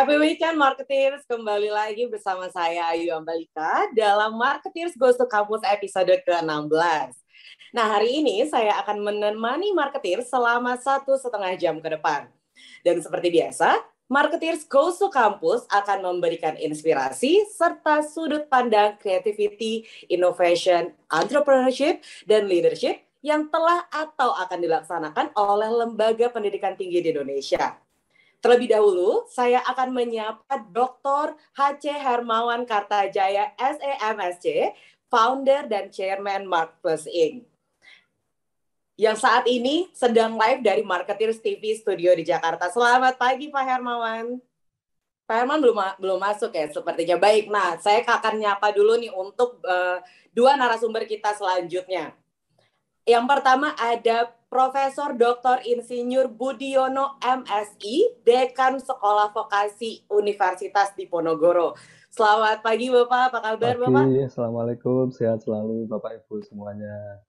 Happy weekend Marketeers, kembali lagi bersama saya Ayu Ambalika dalam Marketeers Goes to Campus episode ke-16. Nah, hari ini saya akan menemani Marketeers selama 1,5 jam ke depan. Dan seperti biasa, Marketeers Goes to Campus akan memberikan inspirasi serta sudut pandang creativity, innovation, entrepreneurship, dan leadership yang telah atau akan dilaksanakan oleh lembaga pendidikan tinggi di Indonesia. Terlebih dahulu, saya akan menyapa Dr. H.C. Hermawan Kartajaya, SEMSC, founder dan chairman Marketplace Inc. Yang saat ini sedang live dari Marketeers TV Studio di Jakarta. Selamat pagi Pak Hermawan. Pak Hermawan belum masuk ya sepertinya. Baik, nah saya akan nyapa dulu nih untuk dua narasumber kita selanjutnya. Yang pertama ada Profesor Dr. Insinyur Budiono MSI, Dekan Sekolah Vokasi Universitas Diponegoro. Selamat pagi Bapak, apa kabar Bapak? Pagi, Assalamualaikum, sehat selalu Bapak Ibu semuanya.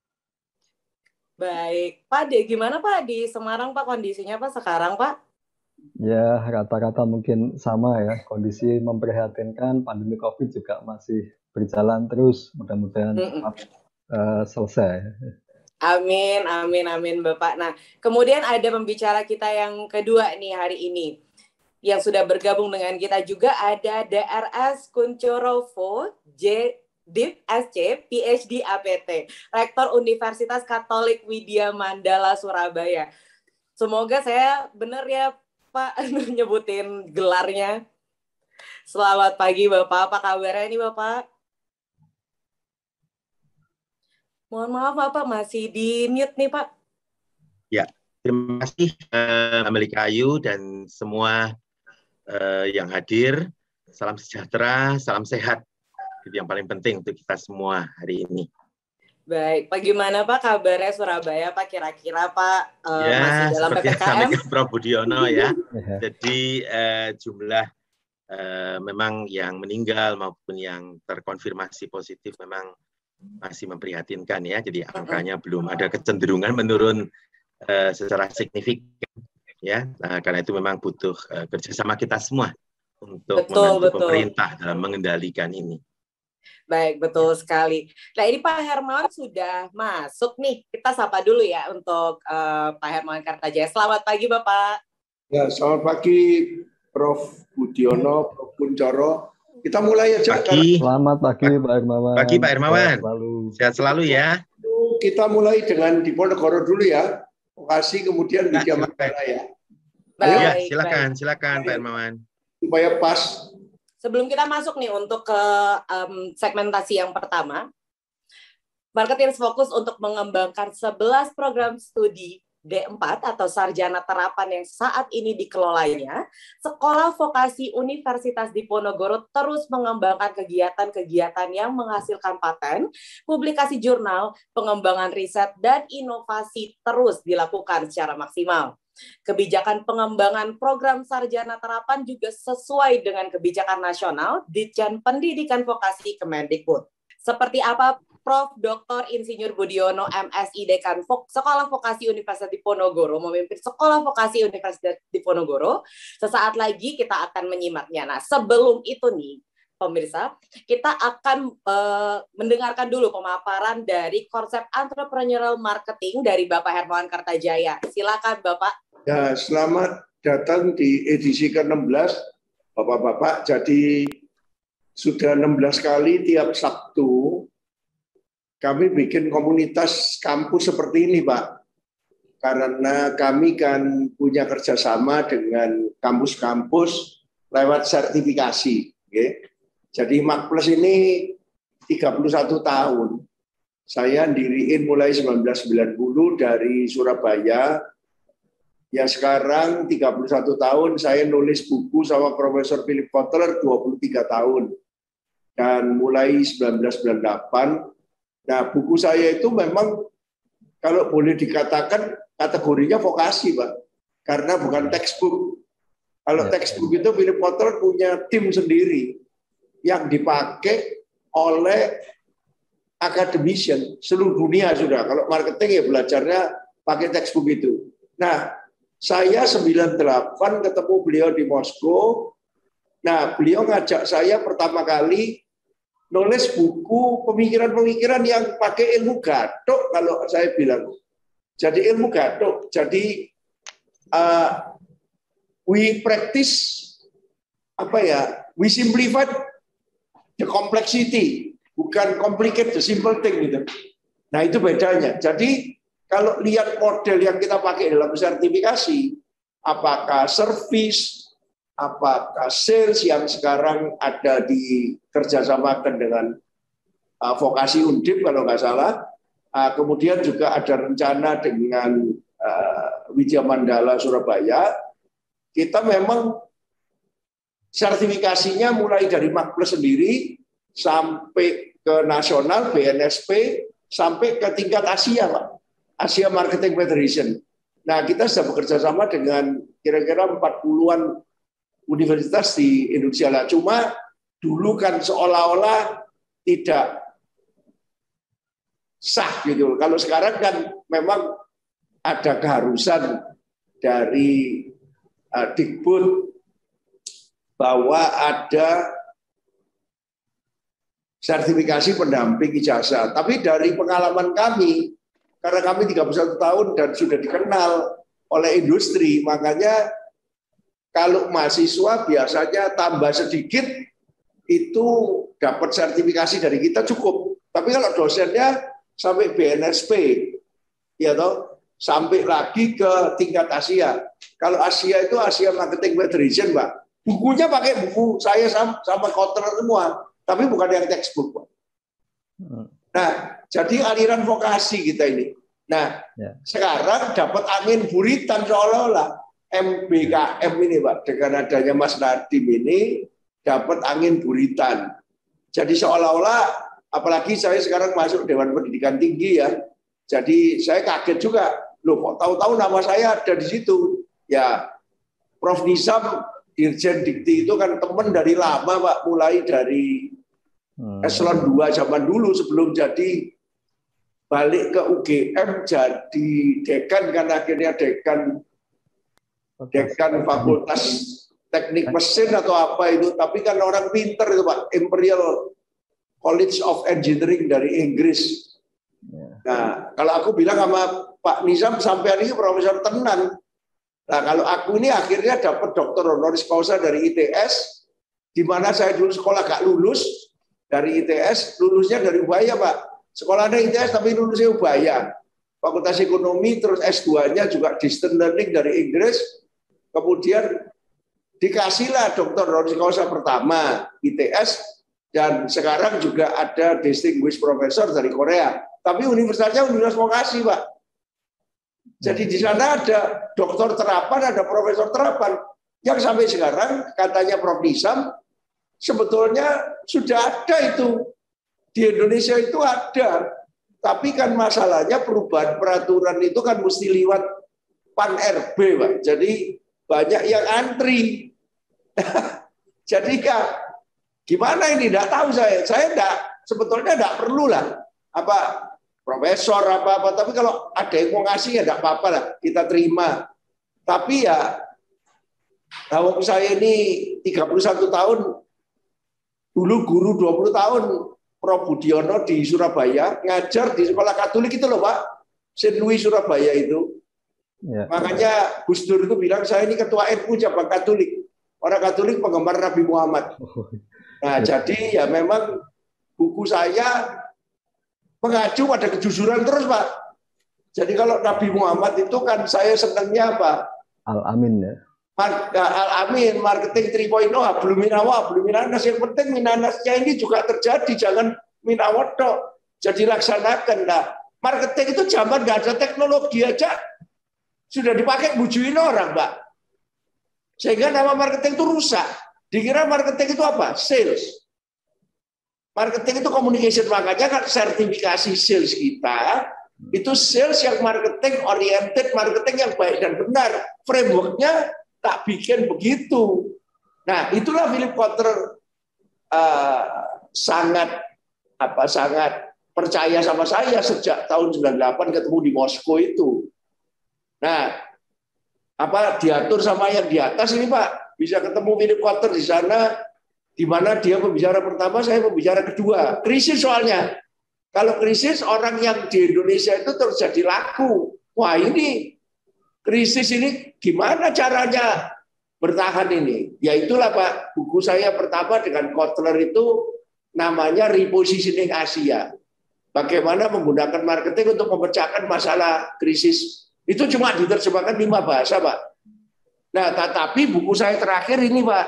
Baik, Pak, gimana Pak di Semarang Pak kondisinya Pak sekarang Pak? Ya, rata-rata mungkin sama ya, kondisi memprihatinkan, pandemi COVID juga masih berjalan terus, mudah-mudahan cepat selesai. Amin, amin, amin Bapak. Nah, kemudian ada pembicara kita yang kedua nih hari ini. Yang sudah bergabung dengan kita juga ada DRS Kuncorovo, DIP SC, PhD APT, Rektor Universitas Katolik Widya Mandala, Surabaya. Semoga saya benar ya Pak nyebutin gelarnya. Selamat pagi Bapak, apa kabarnya nih Bapak? Mohon maaf Bapak, masih di mute nih Pak. Ya, terima kasih Ambalika Ayu dan semua yang hadir. Salam sejahtera, salam sehat. Itu yang paling penting untuk kita semua hari ini. Baik, bagaimana Pak kabarnya Surabaya Pak kira-kira Pak ya, masih dalam seperti PPKM? Yang sampaikan Prof. Budiono ya. Jadi jumlah memang yang meninggal maupun yang terkonfirmasi positif memang masih memprihatinkan ya. Jadi angkanya belum ada kecenderungan menurun secara signifikan ya. Nah, karena itu memang butuh kerjasama kita semua untuk membantu pemerintah dalam mengendalikan ini. Baik, betul sekali. Nah, ini Pak Hermawan sudah masuk nih. Kita sapa dulu ya untuk Pak Hermawan Kartajaya. Selamat pagi, Bapak. Ya, selamat pagi, Prof. Budiono, Prof. Kuncoro. Kita mulai aja. Pagi. Selamat pagi, Pak Hermawan. Pagi, Pak Hermawan. Sehat selalu ya. Kita mulai dengan Diponegoro dulu ya. Vokasi kemudian Widya Mandala ya. Baik, ya, silakan Pak Hermawan. Supaya pas. Sebelum kita masuk nih untuk ke segmentasi yang pertama, Marketeers fokus untuk mengembangkan 11 program studi D4 atau Sarjana Terapan yang saat ini dikelolanya. Sekolah Vokasi Universitas Diponegoro terus mengembangkan kegiatan-kegiatan yang menghasilkan paten, publikasi jurnal, pengembangan riset, dan inovasi terus dilakukan secara maksimal. Kebijakan pengembangan program Sarjana Terapan juga sesuai dengan kebijakan nasional Ditjen Pendidikan Vokasi Kemendikbud. Seperti apa Prof. Dr. Insinyur Budiono MSI Dekan Sekolah Vokasi Universitas Diponegoro memimpin Sekolah Vokasi Universitas Diponegoro. Sesaat lagi kita akan menyimaknya. Nah, sebelum itu nih, pemirsa, kita akan mendengarkan dulu pemaparan dari konsep entrepreneurial marketing dari Bapak Hermawan Kartajaya. Silakan Bapak. Ya, selamat datang di edisi ke-16, Bapak-Bapak. Jadi sudah 16 kali tiap Sabtu kami bikin komunitas kampus seperti ini, Pak. Karena kami kan punya kerjasama dengan kampus-kampus lewat sertifikasi. Okay? Jadi Marketplace ini 31 tahun. Saya ndiriin mulai 1990 dari Surabaya. Ya sekarang 31 tahun saya nulis buku sama Profesor Philip Kotler 23 tahun. Dan mulai 1998, nah buku saya itu memang kalau boleh dikatakan kategorinya vokasi, Pak. Karena bukan textbook. Kalau textbook itu Philip Kotler punya tim sendiri yang dipakai oleh academician seluruh dunia sudah. Kalau marketing ya belajarnya pakai textbook itu. Nah, saya 98 ketemu beliau di Moskow, Nah, beliau ngajak saya pertama kali nulis buku pemikiran-pemikiran yang pakai ilmu gathuk kalau saya bilang. Jadi ilmu gathuk. Jadi we practice we simplify the complexity, bukan complicate the simple thing gitu. Nah, itu bedanya. Jadi kalau lihat model yang kita pakai dalam sertifikasi, apakah service, apakah sales yang sekarang ada di kerjasamakan dengan vokasi Undip kalau nggak salah, kemudian juga ada rencana dengan Widya Mandala Surabaya, kita memang sertifikasinya mulai dari MAKPLUS sendiri sampai ke nasional BNSP sampai ke tingkat Asia, Pak. Asia Marketing Federation. Nah, kita sudah bekerja sama dengan kira-kira 40-an universitas di Indonesia lah. Cuma dulu kan seolah-olah tidak sah gitu. Kalau sekarang kan memang ada keharusan dari Dikbud bahwa ada sertifikasi pendamping ijazah. Tapi dari pengalaman kami, karena kami 31 tahun dan sudah dikenal oleh industri, makanya kalau mahasiswa biasanya tambah sedikit itu dapat sertifikasi dari kita cukup. Tapi kalau dosennya sampai BNSP, ya toh, sampai lagi ke tingkat Asia. Kalau Asia itu Asia Marketing Federation, Pak. Bukunya pakai buku saya sama Kotler semua, tapi bukan yang textbook, Pak. Nah, jadi aliran vokasi kita ini. Nah, sekarang dapat angin buritan seolah-olah MBKM ini, Pak, dengan adanya Mas Nadiem ini dapat angin buritan. Jadi seolah-olah, apalagi saya sekarang masuk Dewan Pendidikan Tinggi ya, jadi saya kaget juga, loh kok tahu-tahu nama saya ada di situ. Ya, Prof. Nizam, Dirjen Dikti itu kan teman dari lama, Pak, mulai dari Eselon 2 zaman dulu sebelum jadi balik ke UGM jadi dekan, kan akhirnya dekan Fakultas Teknik Mesin atau apa itu, tapi kan orang pinter itu, Pak, Imperial College of Engineering dari Inggris. Nah, kalau aku bilang sama Pak Nizam sampai ini profesor tenan. Nah, kalau aku ini akhirnya dapat doktor honoris causa dari ITS, di mana saya dulu sekolah gak lulus dari ITS, lulusnya dari Ubaya, Pak. Sekolahnya ITS tapi lulusnya Ubaya. Fakultas Ekonomi, terus S2-nya juga Distance Learning dari Inggris. Kemudian dikasihlah doktor honoris causa pertama ITS, dan sekarang juga ada distinguished professor dari Korea. Tapi universitasnya universitas vokasi, Pak. Jadi di sana ada doktor terapan, ada profesor terapan. Yang sampai sekarang katanya Prof. Nizam sebetulnya sudah ada itu. Di Indonesia itu ada. Tapi kan masalahnya perubahan peraturan itu kan mesti lewat Pan-RB, Pak. Jadi banyak yang antri. Jadi kan gimana ini? Tidak tahu saya. Saya sebetulnya tidak perlu lah. Apa profesor apa-apa, tapi kalau ada yang mau ngasih ya tidak apa-apa lah, kita terima. Tapi ya, kalau saya ini 31 tahun, dulu guru 20 tahun, Prof. Budiono di Surabaya, ngajar di sekolah Katolik itu loh, Pak, Saint Louis Surabaya itu. Ya. Makanya Gus Dur itu bilang, saya ini ketua NU cabang Katolik. Orang Katolik penggemar Nabi Muhammad. Nah, jadi ya memang buku saya mengacu pada kejujuran terus, Pak. Jadi kalau Nabi Muhammad itu kan saya senangnya apa? Al-Amin ya. Al-Amin, marketing 3.0, belum minawa, belum minanas. Yang penting minanasnya ini juga terjadi, jangan minawoto. Jadi laksanakan. Nah, marketing itu zaman nggak ada teknologi aja, sudah dipakai bujuin orang, Pak. Sehingga nama marketing itu rusak. Dikira marketing itu apa? Sales. Marketing itu communication, makanya kan sertifikasi sales kita itu sales yang marketing oriented, marketing yang baik dan benar. Frameworknya tak bikin begitu. Nah, itulah Philip Kotler sangat percaya sama saya sejak tahun 98 ketemu di Moskow itu. Nah, diatur sama yang di atas ini, Pak. Bisa ketemu Philip Kotler di sana, di mana dia pembicara pertama, saya pembicara kedua. Krisis soalnya. Kalau krisis, orang yang di Indonesia itu terus jadi laku. Wah, ini krisis ini gimana caranya bertahan ini? Ya itulah Pak, buku saya pertama dengan Kotler itu namanya Repositioning Asia. Bagaimana menggunakan marketing untuk memecahkan masalah krisis. Itu cuma diterjemahkan 5 bahasa, Pak. Nah, tetapi buku saya terakhir ini, Pak.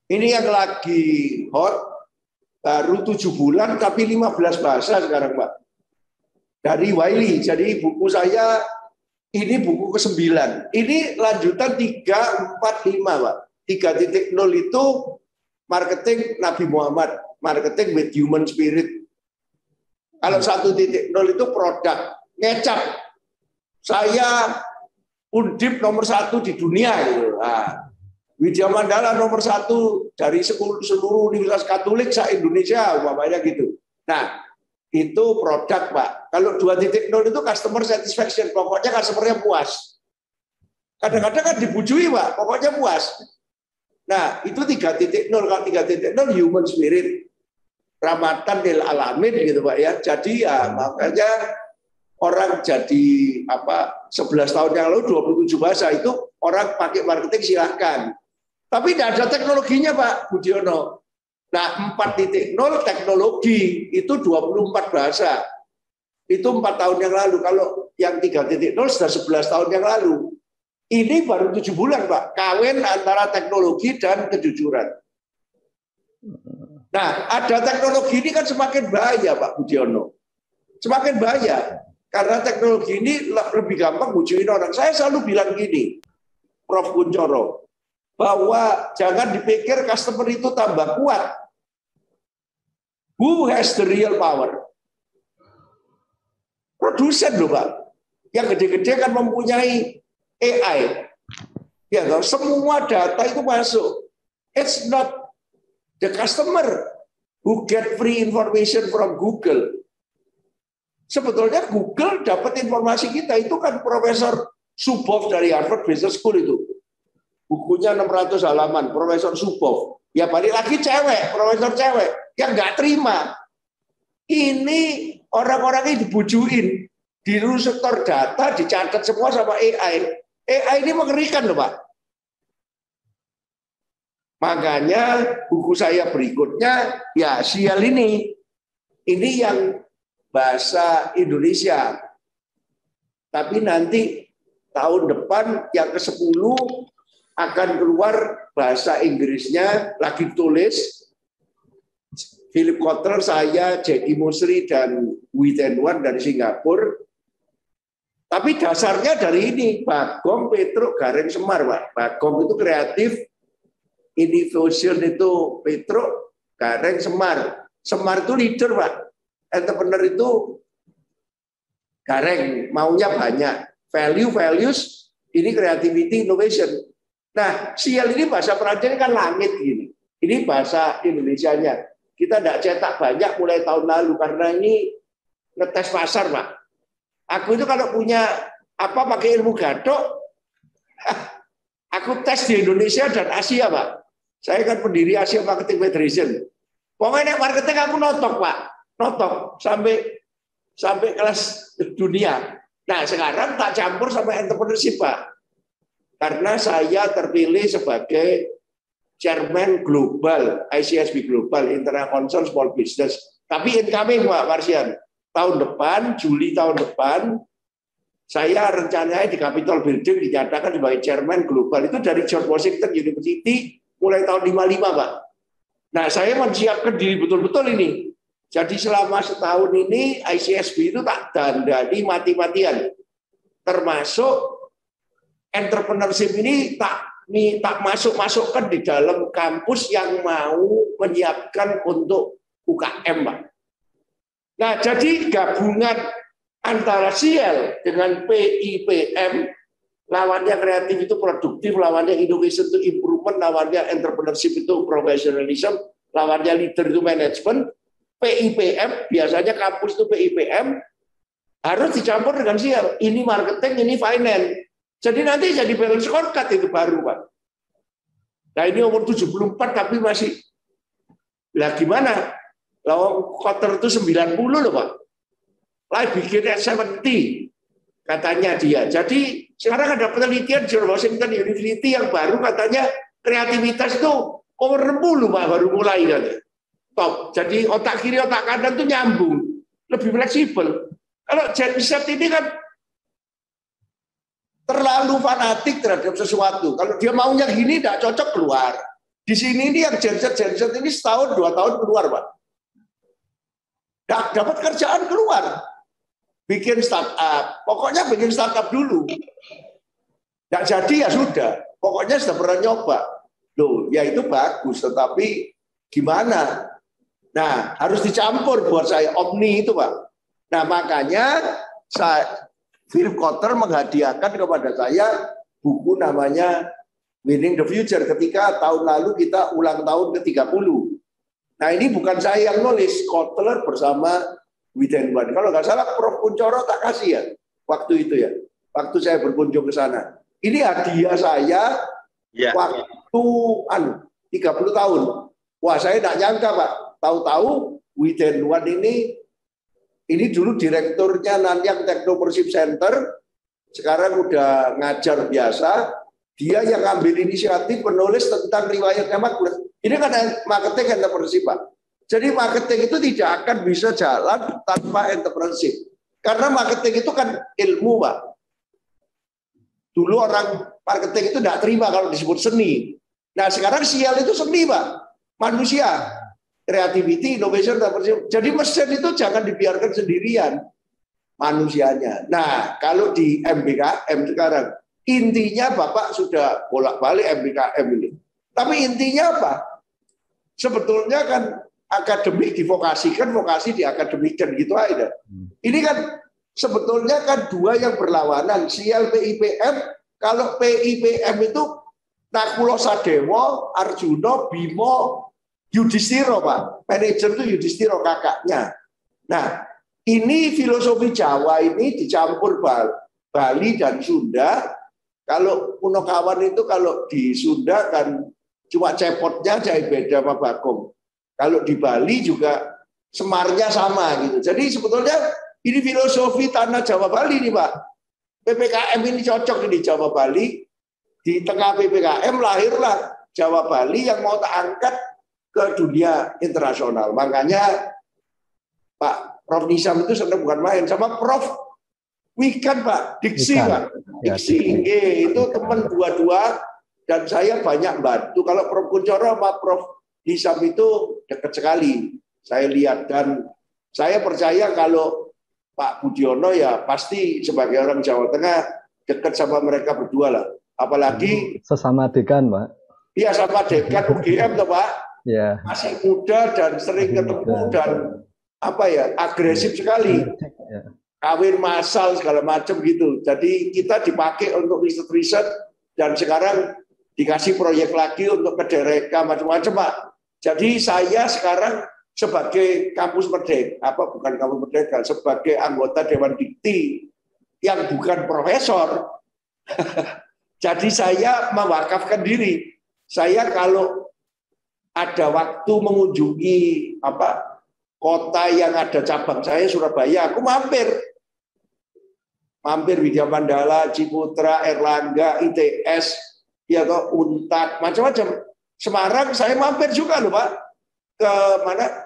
Ini yang lagi hot, baru 7 bulan, tapi 15 bahasa sekarang, Pak. Dari Wiley. Jadi buku saya, ini buku ke-9. Ini lanjutan 3, 4, 5, Pak. 3.0 itu marketing Nabi Muhammad. Marketing with human spirit. Kalau 1.0 itu produk. Ngecap. Saya Undip nomor 1 di dunia. Gitu. Nah, Widya Mandala nomor 1 dari seluruh Universitas Katolik se-Indonesia, umpamanya gitu. Nah, itu produk, Pak. Kalau 2.0 itu customer satisfaction, pokoknya customer-nya puas. Kadang-kadang kan dibujui, Pak, pokoknya puas. Nah, itu 3.0. Kalau 3.0 human spirit, rahmatan lil alamin gitu, Pak ya. Jadi ya makanya orang jadi 11 tahun yang lalu 27 bahasa itu orang pakai marketing silahkan. Tapi tidak ada teknologinya, Pak Budiono. Nah, 4.0 teknologi itu 24 bahasa. Itu 4 tahun yang lalu. Kalau yang 3.0 sudah 11 tahun yang lalu. Ini baru 7 bulan, Pak. Kawin antara teknologi dan kejujuran. Nah, ada teknologi ini kan semakin bahaya, Pak Budiono. Semakin bahaya. Karena teknologi ini lebih gampang bujuin orang. Saya selalu bilang gini, Prof. Kuncoro, bahwa jangan dipikir customer itu tambah kuat. Who has the real power? Produsen loh, Pak. Yang gede-gede kan mempunyai AI. Ya, semua data itu masuk. It's not the customer who get free information from Google. Sebetulnya Google dapat informasi kita itu kan Profesor Zuboff dari Harvard Business School itu. Bukunya 600 halaman, Profesor Zuboff. Ya balik lagi cewek, profesor cewek yang nggak terima. Ini orang-orang ini dibujuin, di sektor data dicatat semua sama AI. AI ini mengerikan loh, Pak. Makanya buku saya berikutnya ya sial ini. Ini yang bahasa Indonesia. Tapi nanti tahun depan yang ke-10 akan keluar bahasa Inggrisnya lagi tulis. Philip Kotler, saya, Jackie Musri, dan Wi Tenwan dari Singapura. Tapi dasarnya dari ini, Bagong, Petruk, Gareng, Semar, Pak. Bagong itu kreatif, innovation itu Petruk, Gareng, Semar. Semar itu leader, Pak. Entrepreneur itu Gareng, maunya banyak. Values, ini creativity, innovation. Nah, sial ini bahasa Perancis kan langit gini. Ini bahasa Indonesianya. Kita tidak cetak banyak mulai tahun lalu karena ini ngetes pasar, Pak. Aku itu kalau punya pakai ilmu gadok, aku tes di Indonesia dan Asia, Pak. Saya kan pendiri Asia Marketing Federation. Pokoknya marketing aku notok, Pak. Notok sampai kelas dunia. Nah, sekarang tak campur sama entrepreneurship, Pak. Karena saya terpilih sebagai Chairman Global, ICSB Global, International Council Small Business. Tapi incoming, Pak Marsian. Tahun depan, Juli tahun depan, saya rencananya di Capitol Building dinyatakan sebagai Chairman Global. Itu dari George Washington University mulai tahun 55, Pak. Nah, saya menyiapkan diri betul-betul ini. Jadi selama setahun ini ICSB itu tak dandani mati-matian. Termasuk entrepreneurship ini tak masukkan di dalam kampus yang mau menyiapkan untuk UKM, Pak. Nah, jadi gabungan antara CL dengan PIPM, lawannya kreatif itu produktif, lawannya innovation itu improvement, lawannya entrepreneurship itu professionalism, lawannya leader itu management. PIPM, biasanya kampus itu PIPM, harus dicampur dengan CL. Ini marketing, ini finance. Jadi nanti jadi balance scorecard itu baru, Pak. Nah ini umur 74 tapi masih, lah gimana? Lawan Kotter itu 90 loh Pak. Lah bikin 70 katanya dia. Jadi sekarang ada penelitian George Washington University yang baru katanya kreativitas itu umur 60 Pak baru mulai katanya. Top. Jadi otak kiri otak kanan itu nyambung, lebih fleksibel. Kalau Gen Z ini kan terlalu fanatik terhadap sesuatu. Kalau dia maunya gini tidak cocok keluar. Di sini ini yang Gen Z ini setahun 2 tahun keluar Pak. Dapat kerjaan keluar. Bikin startup. Pokoknya bikin startup dulu. Tidak jadi ya sudah. Pokoknya sudah pernah nyoba. Loh, ya itu bagus. Tetapi gimana? Nah, harus dicampur buat saya. Omni itu Pak. Nah, makanya Philip Kotler menghadiahkan kepada saya buku namanya Winning the Future ketika tahun lalu kita ulang tahun ke-30. Nah ini bukan saya yang nulis, Kotler bersama Widenwan. Kalau nggak salah Prof. Kuncoro tak kasih ya waktu itu ya, waktu saya berkunjung ke sana. Ini hadiah saya waktu 30 tahun. Wah saya tidak nyangka Pak, tahu-tahu Widenwan ini dulu direkturnya Nanyang Technopreneurship Center, sekarang udah ngajar biasa. Dia yang ambil inisiatif menulis tentang riwayatnya Magnus. Ini kan marketing entrepreneurship, Pak. Jadi marketing itu tidak akan bisa jalan tanpa entrepreneurship. Karena marketing itu kan ilmu, Pak. Dulu orang marketing itu tidak terima kalau disebut seni. Nah sekarang sial itu seni, Pak. Manusia. Creativity, innovation, entrepreneurship. Jadi mesin itu jangan dibiarkan sendirian manusianya. Nah kalau di MBKM sekarang, intinya Bapak sudah bolak-balik MBKM ini. Tapi intinya apa? Sebetulnya kan akademik divokasikan, vokasi diakademikan gitu aja. Ini kan sebetulnya kan dua yang berlawanan. Sial PIPM, kalau PIPM itu Nakulo Sadewo, Arjuno, Bimo, Yudhistira Pak. Manajer itu Yudhistira kakaknya. Nah ini filosofi Jawa ini dicampur Bali dan Sunda. Kalau Punokawan itu kalau di Sunda kan cuma cepotnya aja beda sama Bagong. Kalau di Bali juga semarnya sama gitu. Jadi sebetulnya ini filosofi tanah Jawa Bali nih Pak. PPKM ini cocok di Jawa Bali. Di tengah PPKM lahirlah Jawa Bali yang mau tak angkat ke dunia internasional. Makanya Pak Prof. Nizam itu senang bukan main sama Prof. Wikan Pak, Diksi Pak. Diksi, itu teman dua-dua dan saya banyak bantu. Kalau Prof. Kuncoro sama Prof. Nizam itu dekat sekali. Saya lihat dan saya percaya kalau Pak Budiono ya pasti sebagai orang Jawa Tengah dekat sama mereka berdua lah. Apalagi sesama dekan Pak. Iya sama dekan UGM tuh Pak. Ya. Masih muda dan sering ketemu dan apa ya agresif sekali. Ya. Kawin massal segala macam gitu. Jadi kita dipakai untuk riset-riset dan sekarang dikasih proyek lagi untuk kedereka macam-macam Pak. Jadi saya sekarang sebagai kampus merdeka, bukan kampus merdeka, sebagai anggota Dewan Dikti yang bukan profesor. Jadi saya mewakafkan diri. Saya kalau ada waktu mengunjungi kota yang ada cabang saya Surabaya, aku mampir Widya Mandala, Ciputra, Erlangga, ITS, ya toh Unpad, macam-macam. Semarang saya mampir juga loh Pak.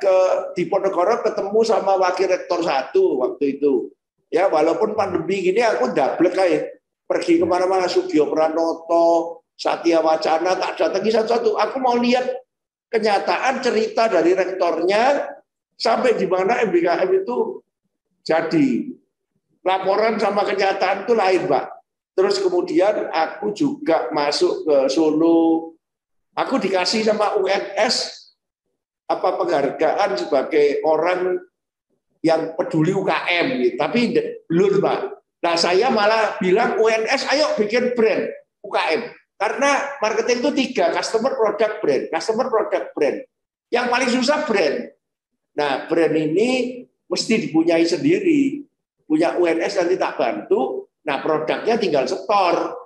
Ke Diponegoro ketemu sama Wakil Rektor 1 waktu itu. Ya walaupun pandemi gini aku dablek kayak pergi kemana-mana Sugio Pranoto, Satya Wacana tak datangi satu-satu. Aku mau lihat kenyataan cerita dari rektornya sampai di mana MBKM itu jadi. Laporan sama kenyataan itu lain, Pak. Terus kemudian aku juga masuk ke Solo. Aku dikasih sama UNS penghargaan sebagai orang yang peduli UKM, gitu. Tapi belum, Pak. Nah, saya malah bilang UNS, ayo bikin brand UKM. Karena marketing itu 3, customer, product, brand. Customer, product, brand. Yang paling susah brand. Nah, brand ini mesti dipunyai sendiri. Punya UNS nanti tak bantu. Nah, produknya tinggal setor.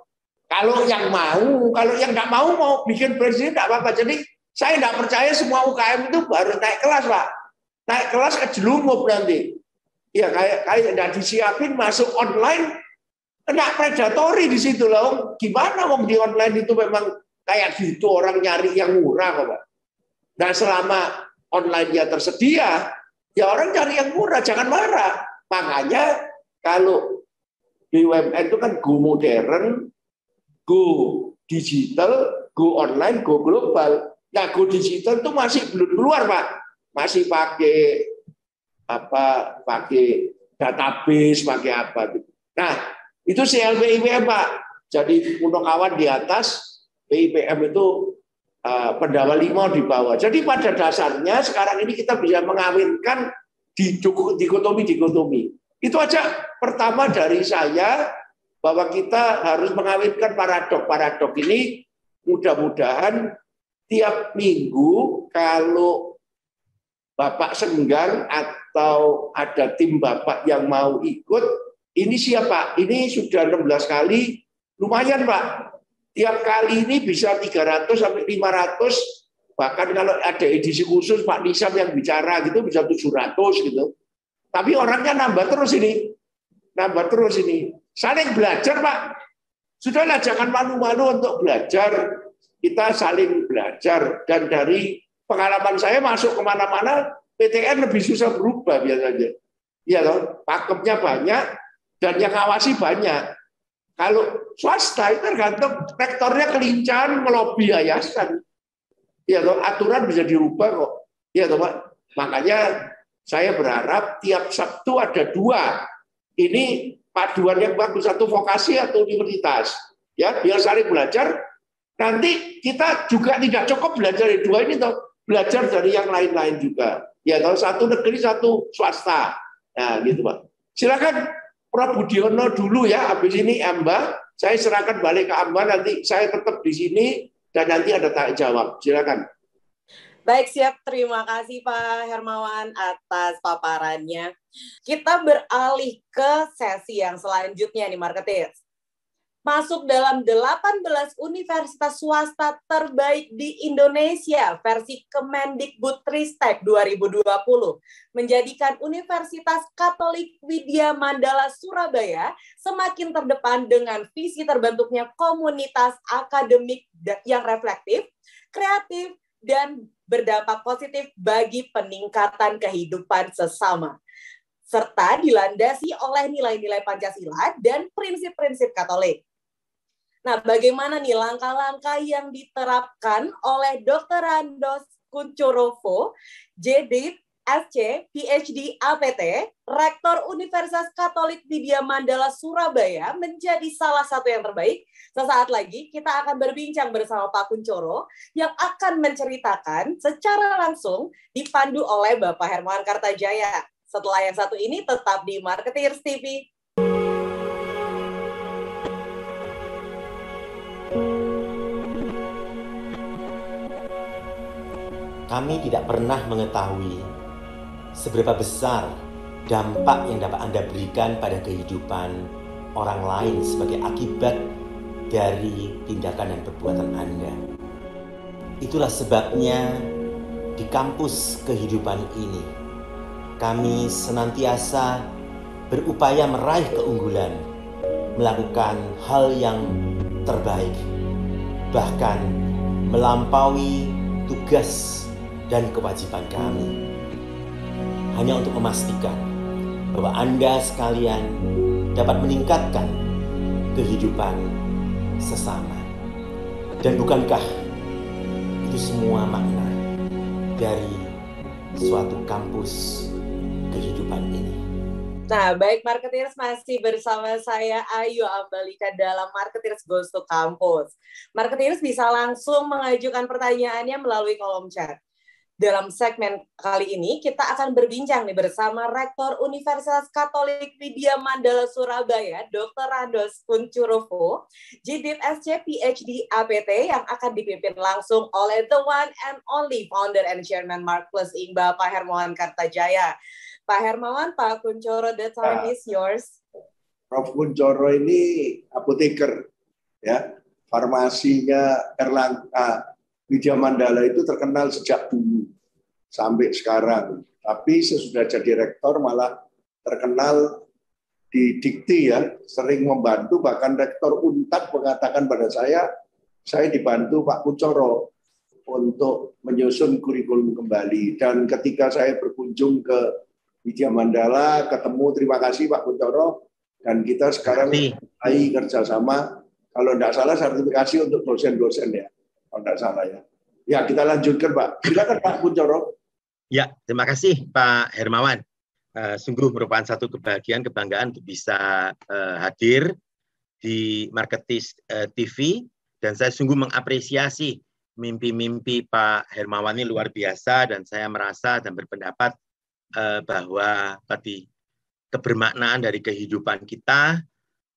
Kalau yang nggak mau bikin brand sendiri nggak apa-apa. Jadi saya nggak percaya semua UKM itu baru naik kelas, Pak. Naik kelas kejelungup nanti. Ya kayak nggak disiapin masuk online, kena predatory di situ loh. Gimana wong di online itu memang kayak gitu, orang nyari yang murah kok, Pak. Dan selama online-nya tersedia, ya orang cari yang murah, jangan marah. Makanya kalau BUMN itu kan go modern, go digital, go online, go global. Nah, go digital itu masih belum keluar, Pak. Masih pakai database, pakai apa gitu. Nah, itu CLPIPM, Pak. Jadi Punokawan di atas, PIPM itu Pendawa Limau di bawah. Jadi pada dasarnya sekarang ini kita bisa mengawinkan dikotomi. Itu aja pertama dari saya, bahwa kita harus mengawinkan paradok ini. Mudah-mudahan tiap minggu kalau Bapak senggang atau ada tim Bapak yang mau ikut, ini siapa? Ini sudah 16 kali, lumayan, Pak. Tiap kali ini bisa 300 sampai 500, bahkan kalau ada edisi khusus Pak Nisam yang bicara gitu bisa 700 gitu. Tapi orangnya nambah terus ini. Saling belajar, Pak. Sudahlah, jangan malu-malu untuk belajar. Kita saling belajar. Dan dari pengalaman saya masuk kemana-mana, PTN lebih susah berubah biasanya. Iya loh, pakemnya banyak dan yang ngawasi banyak. Kalau swasta itu tergantung rektornya kelincahan melobi yayasan. Ya toh, aturan bisa dirubah kok. Ya toh, Pak. Makanya saya berharap tiap Sabtu ada 2. Ini paduan yang bagus, satu vokasi atau universitas. Ya, biar saling belajar. Nanti kita juga tidak cukup belajar dari 2 ini toh, belajar dari yang lain-lain juga. Ya toh, satu negeri, satu swasta. Nah, gitu, Pak. Silakan Prof. Budiono dulu ya, habis ini Amba, saya serahkan balik ke Amba, nanti saya tetap di sini, dan nanti ada tanya jawab. Silakan. Baik, siap. Terima kasih Pak Hermawan atas paparannya. Kita beralih ke sesi yang selanjutnya nih, Marketeers. Masuk dalam 18 universitas swasta terbaik di Indonesia versi Kemendikbudristek 2020 menjadikan Universitas Katolik Widya Mandala Surabaya semakin terdepan dengan visi terbentuknya komunitas akademik yang reflektif, kreatif, dan berdampak positif bagi peningkatan kehidupan sesama, serta dilandasi oleh nilai-nilai Pancasila dan prinsip-prinsip Katolik. Nah, bagaimana nih langkah-langkah yang diterapkan oleh Dr. Randos Kuncorovo, JDIP, SC, PhD, APT, Rektor Universitas Katolik Widya Mandala Surabaya menjadi salah satu yang terbaik. Sesaat lagi kita akan berbincang bersama Pak Kuncoro yang akan menceritakan secara langsung dipandu oleh Bapak Hermawan Kartajaya. Setelah yang satu ini tetap di Marketeers TV. Kami tidak pernah mengetahui seberapa besar dampak yang dapat Anda berikan pada kehidupan orang lain sebagai akibat dari tindakan dan perbuatan Anda. Itulah sebabnya di kampus kehidupan ini, kami senantiasa berupaya meraih keunggulan, melakukan hal yang terbaik, bahkan melampaui tugas dan kewajiban kami, hanya untuk memastikan bahwa Anda sekalian dapat meningkatkan kehidupan sesama. Dan bukankah itu semua makna dari suatu kampus kehidupan ini? Nah, baik Marketeers, masih bersama saya Ayu Ambalika dalam Marketeers Goes to Campus. Marketeers bisa langsung mengajukan pertanyaannya melalui kolom chat. Dalam segmen kali ini, kita akan berbincang nih bersama Rektor Universitas Katolik Widya Mandala Surabaya, Dr. Randos Kuncorovo, JDIP SC PhD APT yang akan dipimpin langsung oleh the one and only founder and chairman Markless Inc. Bapak Hermawan Kartajaya. Pak Hermawan, Pak Kuncoro, the time is yours. Prof. Kuncoro ini apoteker. ya. Farmasinya Erlangga Widya Mandala itu terkenal sejak dulu sampai sekarang. Tapi sesudah jadi rektor malah terkenal di dikti ya, sering membantu, bahkan rektor Unpad mengatakan pada saya dibantu Pak Kuncoro untuk menyusun kurikulum kembali. Dan ketika saya berkunjung ke Widya Mandala, ketemu, terima kasih Pak Kuncoro, dan kita sekarang mulai kerjasama, kalau tidak salah sertifikasi untuk dosen-dosen ya, kalau tidak salah ya. Ya, kita lanjutkan Pak. Silakan Pak Kuncoro. Ya, terima kasih Pak Hermawan. Sungguh merupakan satu kebahagiaan, kebanggaan untuk bisa hadir di Marketis TV, dan saya sungguh mengapresiasi mimpi-mimpi Pak Hermawan ini luar biasa, dan saya merasa dan berpendapat bahwa tadi kebermaknaan dari kehidupan kita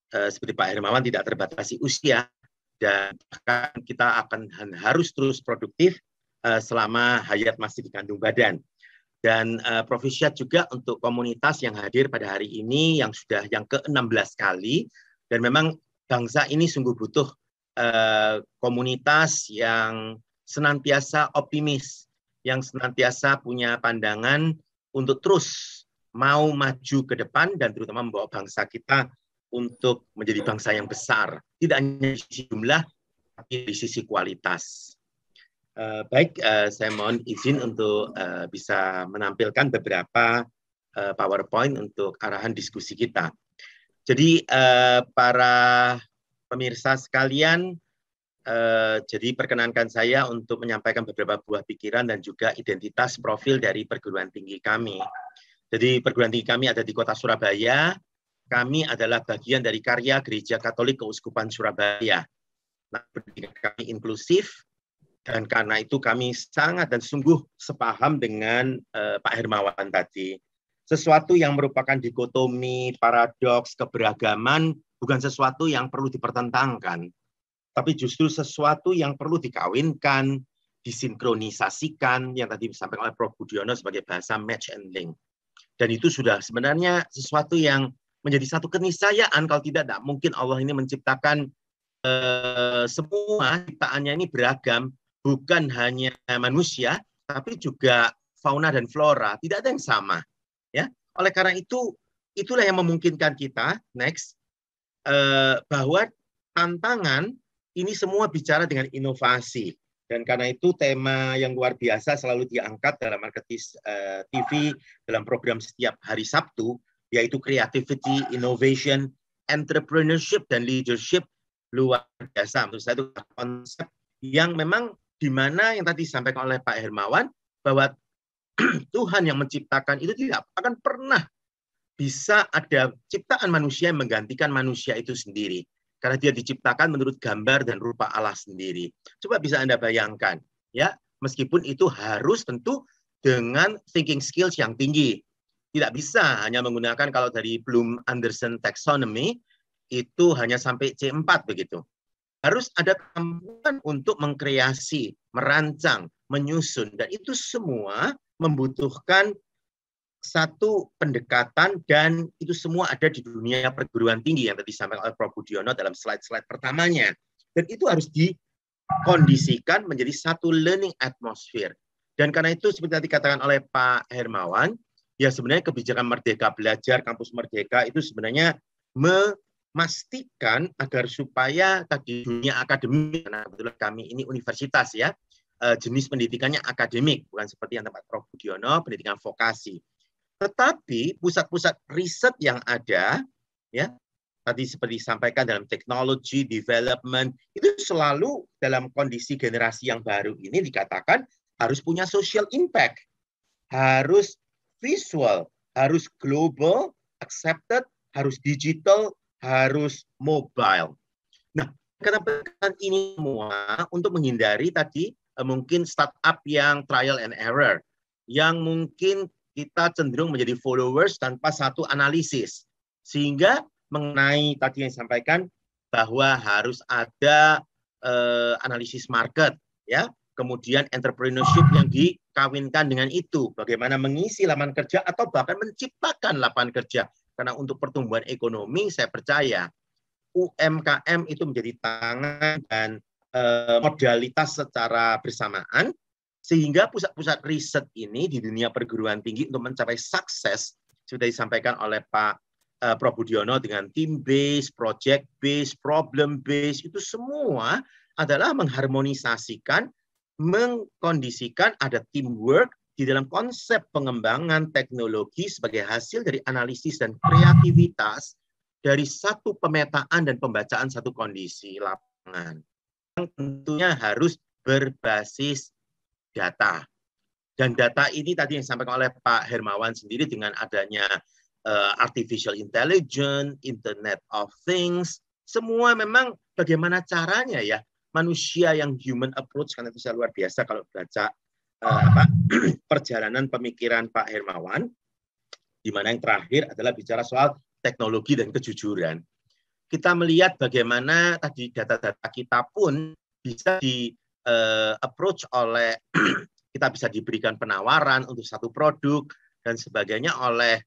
seperti Pak Hermawan tidak terbatasi usia, dan kita akan harus terus produktif selama hayat masih dikandung badan. Dan Prof.Syad juga untuk komunitas yang hadir pada hari ini yang sudah yang ke-16 kali, dan memang bangsa ini sungguh butuh komunitas yang senantiasa optimis, yang senantiasa punya pandangan untuk terus mau maju ke depan dan terutama membawa bangsa kita untuk menjadi bangsa yang besar, tidak hanya di sisi jumlah, tapi di sisi kualitas. Baik, saya mohon izin untuk bisa menampilkan beberapa PowerPoint untuk arahan diskusi kita. Jadi para pemirsa sekalian, jadi perkenankan saya untuk menyampaikan beberapa buah pikiran dan juga identitas profil dari perguruan tinggi kami. Jadi perguruan tinggi kami ada di Kota Surabaya. Kami adalah bagian dari karya Gereja Katolik Keuskupan Surabaya. Nah, pendidikan kami inklusif, dan karena itu kami sangat dan sungguh sepaham dengan Pak Hermawan tadi. Sesuatu yang merupakan dikotomi, paradoks, keberagaman, bukan sesuatu yang perlu dipertentangkan, tapi justru sesuatu yang perlu dikawinkan, disinkronisasikan, yang tadi disampaikan oleh Prof. Budiono sebagai bahasa match and link. Dan itu sudah sebenarnya sesuatu yang menjadi satu keniscayaan, kalau tidak mungkin Allah ini menciptakan semua ciptaannya ini beragam, bukan hanya manusia, tapi juga fauna dan flora, tidak ada yang sama. Ya, oleh karena itu, itulah yang memungkinkan kita, next, bahwa tantangan ini semua bicara dengan inovasi. Dan karena itu tema yang luar biasa selalu diangkat dalam Marketis TV, dalam program setiap hari Sabtu, yaitu creativity, innovation, entrepreneurship, dan leadership luar biasa. Menurut saya itu konsep yang memang di mana yang tadi disampaikan oleh Pak Hermawan, bahwa Tuhan yang menciptakan itu tidak akan pernah bisa ada ciptaan manusia yang menggantikan manusia itu sendiri. Karena dia diciptakan menurut gambar dan rupa Allah sendiri. Coba bisa Anda bayangkan, ya, meskipun itu harus tentu dengan thinking skills yang tinggi. Tidak bisa hanya menggunakan, kalau dari Bloom-Anderson taxonomy itu hanya sampai C4 begitu. Harus ada kemampuan untuk mengkreasi, merancang, menyusun, dan itu semua membutuhkan satu pendekatan, dan itu semua ada di dunia perguruan tinggi yang tadi disampaikan oleh Prof. Budiono dalam slide-slide pertamanya. Dan itu harus dikondisikan menjadi satu learning atmosphere. Dan karena itu seperti tadi dikatakan oleh Pak Hermawan, ya sebenarnya kebijakan Merdeka Belajar, Kampus Merdeka itu sebenarnya memastikan agar supaya tadi dunia akademik, karena kebetulan kami ini universitas ya, jenis pendidikannya akademik, bukan seperti yang tempat Prof. Budiono, pendidikan vokasi. Tetapi pusat-pusat riset yang ada, ya tadi seperti disampaikan dalam teknologi, development, itu selalu dalam kondisi generasi yang baru ini dikatakan harus punya social impact, harus visual, harus global, accepted, harus digital, harus mobile. Nah, kenapa ini semua untuk menghindari tadi mungkin startup yang trial and error, yang mungkin kita cenderung menjadi followers tanpa satu analisis. Sehingga mengenai tadi yang disampaikan bahwa harus ada analisis market, ya, kemudian entrepreneurship yang dikawinkan dengan itu, bagaimana mengisi lapangan kerja atau bahkan menciptakan lapangan kerja. Karena untuk pertumbuhan ekonomi saya percaya UMKM itu menjadi tangan dan modalitas secara bersamaan, sehingga pusat-pusat riset ini di dunia perguruan tinggi untuk mencapai sukses, sudah disampaikan oleh Pak Prof. Budiono dengan team based, project based, problem based, itu semua adalah mengharmonisasikan, mengkondisikan ada teamwork di dalam konsep pengembangan teknologi sebagai hasil dari analisis dan kreativitas dari satu pemetaan dan pembacaan satu kondisi lapangan. Yang tentunya harus berbasis data. Dan data ini tadi yang disampaikan oleh Pak Hermawan sendiri dengan adanya artificial intelligence, Internet of Things, semua memang bagaimana caranya ya manusia yang human approach, karena itu luar biasa kalau baca perjalanan pemikiran Pak Hermawan, di mana yang terakhir adalah bicara soal teknologi dan kejujuran. Kita melihat bagaimana tadi data-data kita pun bisa di approach oleh kita bisa diberikan penawaran untuk satu produk dan sebagainya oleh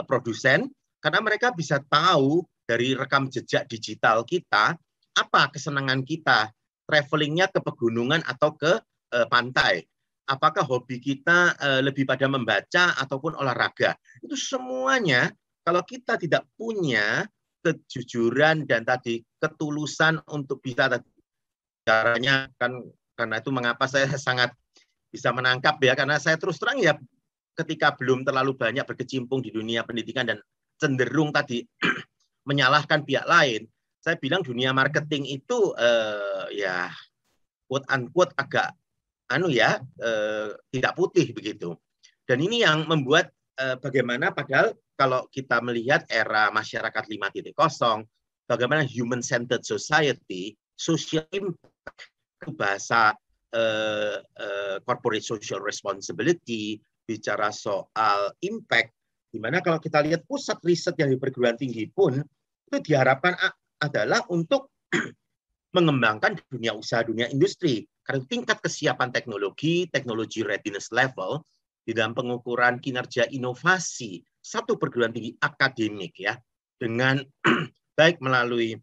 produsen, karena mereka bisa tahu dari rekam jejak digital kita apa kesenangan kita, travelingnya ke pegunungan atau ke pantai, apakah hobi kita lebih pada membaca ataupun olahraga. Itu semuanya kalau kita tidak punya kejujuran dan tadi ketulusan untuk bisa caranya, kan karena itu mengapa saya sangat bisa menangkap ya, karena saya terus terang ya ketika belum terlalu banyak berkecimpung di dunia pendidikan dan cenderung tadi menyalahkan pihak lain, saya bilang dunia marketing itu ya quote unquote agak tidak putih begitu. Dan ini yang membuat bagaimana padahal kalau kita melihat era masyarakat 5.0, bagaimana human centered society, social impact, bahasa corporate social responsibility, bicara soal impact, di mana kalau kita lihat pusat riset yang di perguruan tinggi pun itu diharapkan adalah untuk mengembangkan dunia usaha, dunia industri, karena tingkat kesiapan teknologi, teknologi readiness level di dalam pengukuran kinerja inovasi satu perguruan tinggi akademik ya, dengan baik melalui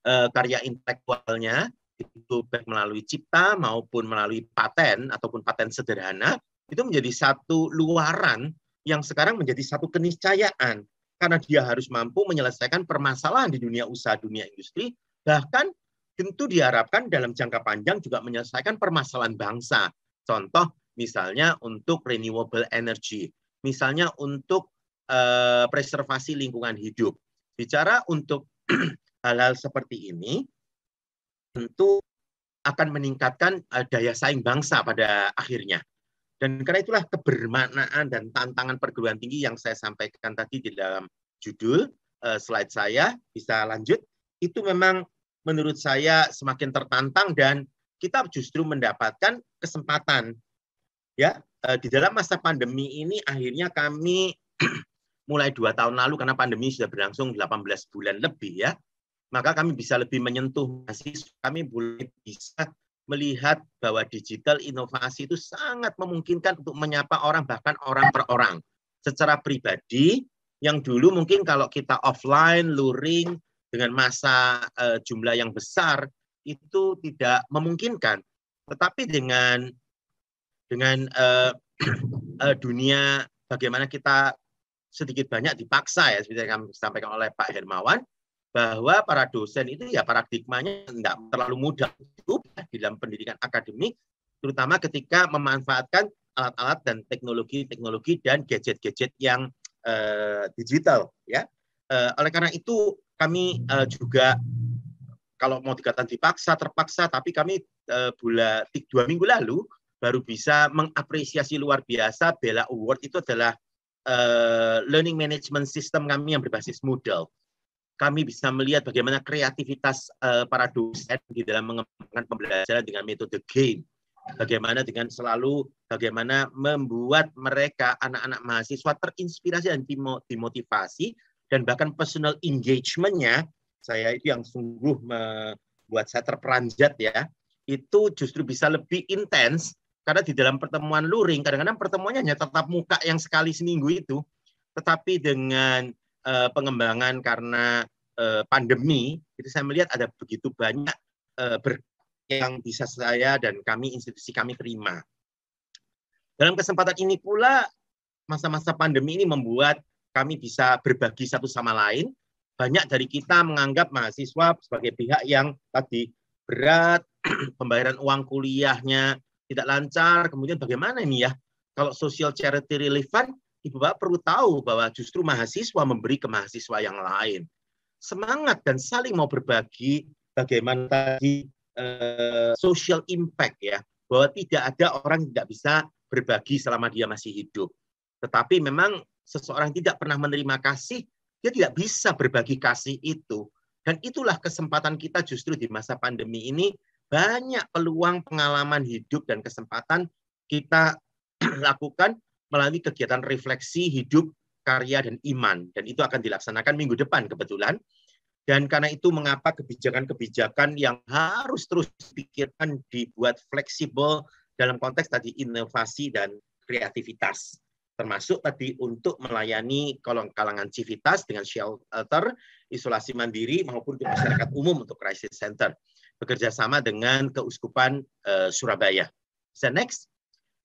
karya intelektualnya, itu baik melalui cipta maupun melalui paten ataupun paten sederhana, itu menjadi satu luaran yang sekarang menjadi satu keniscayaan, karena dia harus mampu menyelesaikan permasalahan di dunia usaha, dunia industri, bahkan tentu diharapkan dalam jangka panjang juga menyelesaikan permasalahan bangsa. Contoh misalnya untuk renewable energy, misalnya untuk preservasi lingkungan hidup. Bicara untuk hal-hal seperti ini, tentu akan meningkatkan daya saing bangsa pada akhirnya. Dan karena itulah kebermaknaan dan tantangan perguruan tinggi yang saya sampaikan tadi di dalam judul slide saya, bisa lanjut, itu memang menurut saya semakin tertantang dan kita justru mendapatkan kesempatan. Ya, di dalam masa pandemi ini akhirnya kami mulai 2 tahun lalu, karena pandemi sudah berlangsung 18 bulan lebih ya, maka kami bisa lebih menyentuh mahasiswa, kami boleh bisa melihat bahwa digital inovasi itu sangat memungkinkan untuk menyapa orang, bahkan orang per orang. Secara pribadi, yang dulu mungkin kalau kita offline, luring, dengan masa jumlah yang besar, itu tidak memungkinkan. Tetapi dengan dunia bagaimana kita sedikit banyak dipaksa ya, seperti yang disampaikan oleh Pak Hermawan, bahwa para dosen itu ya paradigmanya tidak terlalu mudah di dalam pendidikan akademik, terutama ketika memanfaatkan alat-alat dan teknologi-teknologi dan gadget-gadget yang digital ya. Oleh karena itu kami juga kalau mau dikatakan dipaksa, terpaksa, tapi kami 2 minggu lalu baru bisa mengapresiasi luar biasa Bella Award. Itu adalah learning management system kami yang berbasis Moodle. Kami bisa melihat bagaimana kreativitas para dosen di dalam mengembangkan pembelajaran dengan metode game. Bagaimana bagaimana membuat mereka, anak-anak mahasiswa terinspirasi dan dimotivasi, dan bahkan personal engagement-nya, saya itu yang sungguh membuat saya terperanjat ya, itu justru bisa lebih intens, karena di dalam pertemuan luring, kadang-kadang pertemuannya hanya tatap muka yang sekali seminggu itu, tetapi dengan pengembangan karena pandemi, itu saya melihat ada begitu banyak yang bisa saya dan institusi kami terima. Dalam kesempatan ini pula, masa-masa pandemi ini membuat kami bisa berbagi satu sama lain. Banyak dari kita menganggap mahasiswa sebagai pihak yang tadi berat, pembayaran uang kuliahnya tidak lancar, kemudian bagaimana ini ya? Kalau social charity relief fund, Ibu Bapak perlu tahu bahwa justru mahasiswa memberi ke mahasiswa yang lain. Semangat dan saling mau berbagi, bagaimana tadi social impact ya, bahwa tidak ada orang yang tidak bisa berbagi selama dia masih hidup. Tetapi memang seseorang tidak pernah menerima kasih, dia tidak bisa berbagi kasih itu. Dan itulah kesempatan kita justru di masa pandemi ini, banyak peluang pengalaman hidup dan kesempatan kita lakukan melalui kegiatan refleksi hidup, karya, dan iman. Dan itu akan dilaksanakan minggu depan kebetulan. Dan karena itu mengapa kebijakan-kebijakan yang harus terus dipikirkan dibuat fleksibel dalam konteks tadi inovasi dan kreativitas. Termasuk tadi untuk melayani kalangan civitas dengan shelter, isolasi mandiri, maupun ke masyarakat umum untuk crisis center. Bekerja sama dengan Keuskupan Surabaya. So next.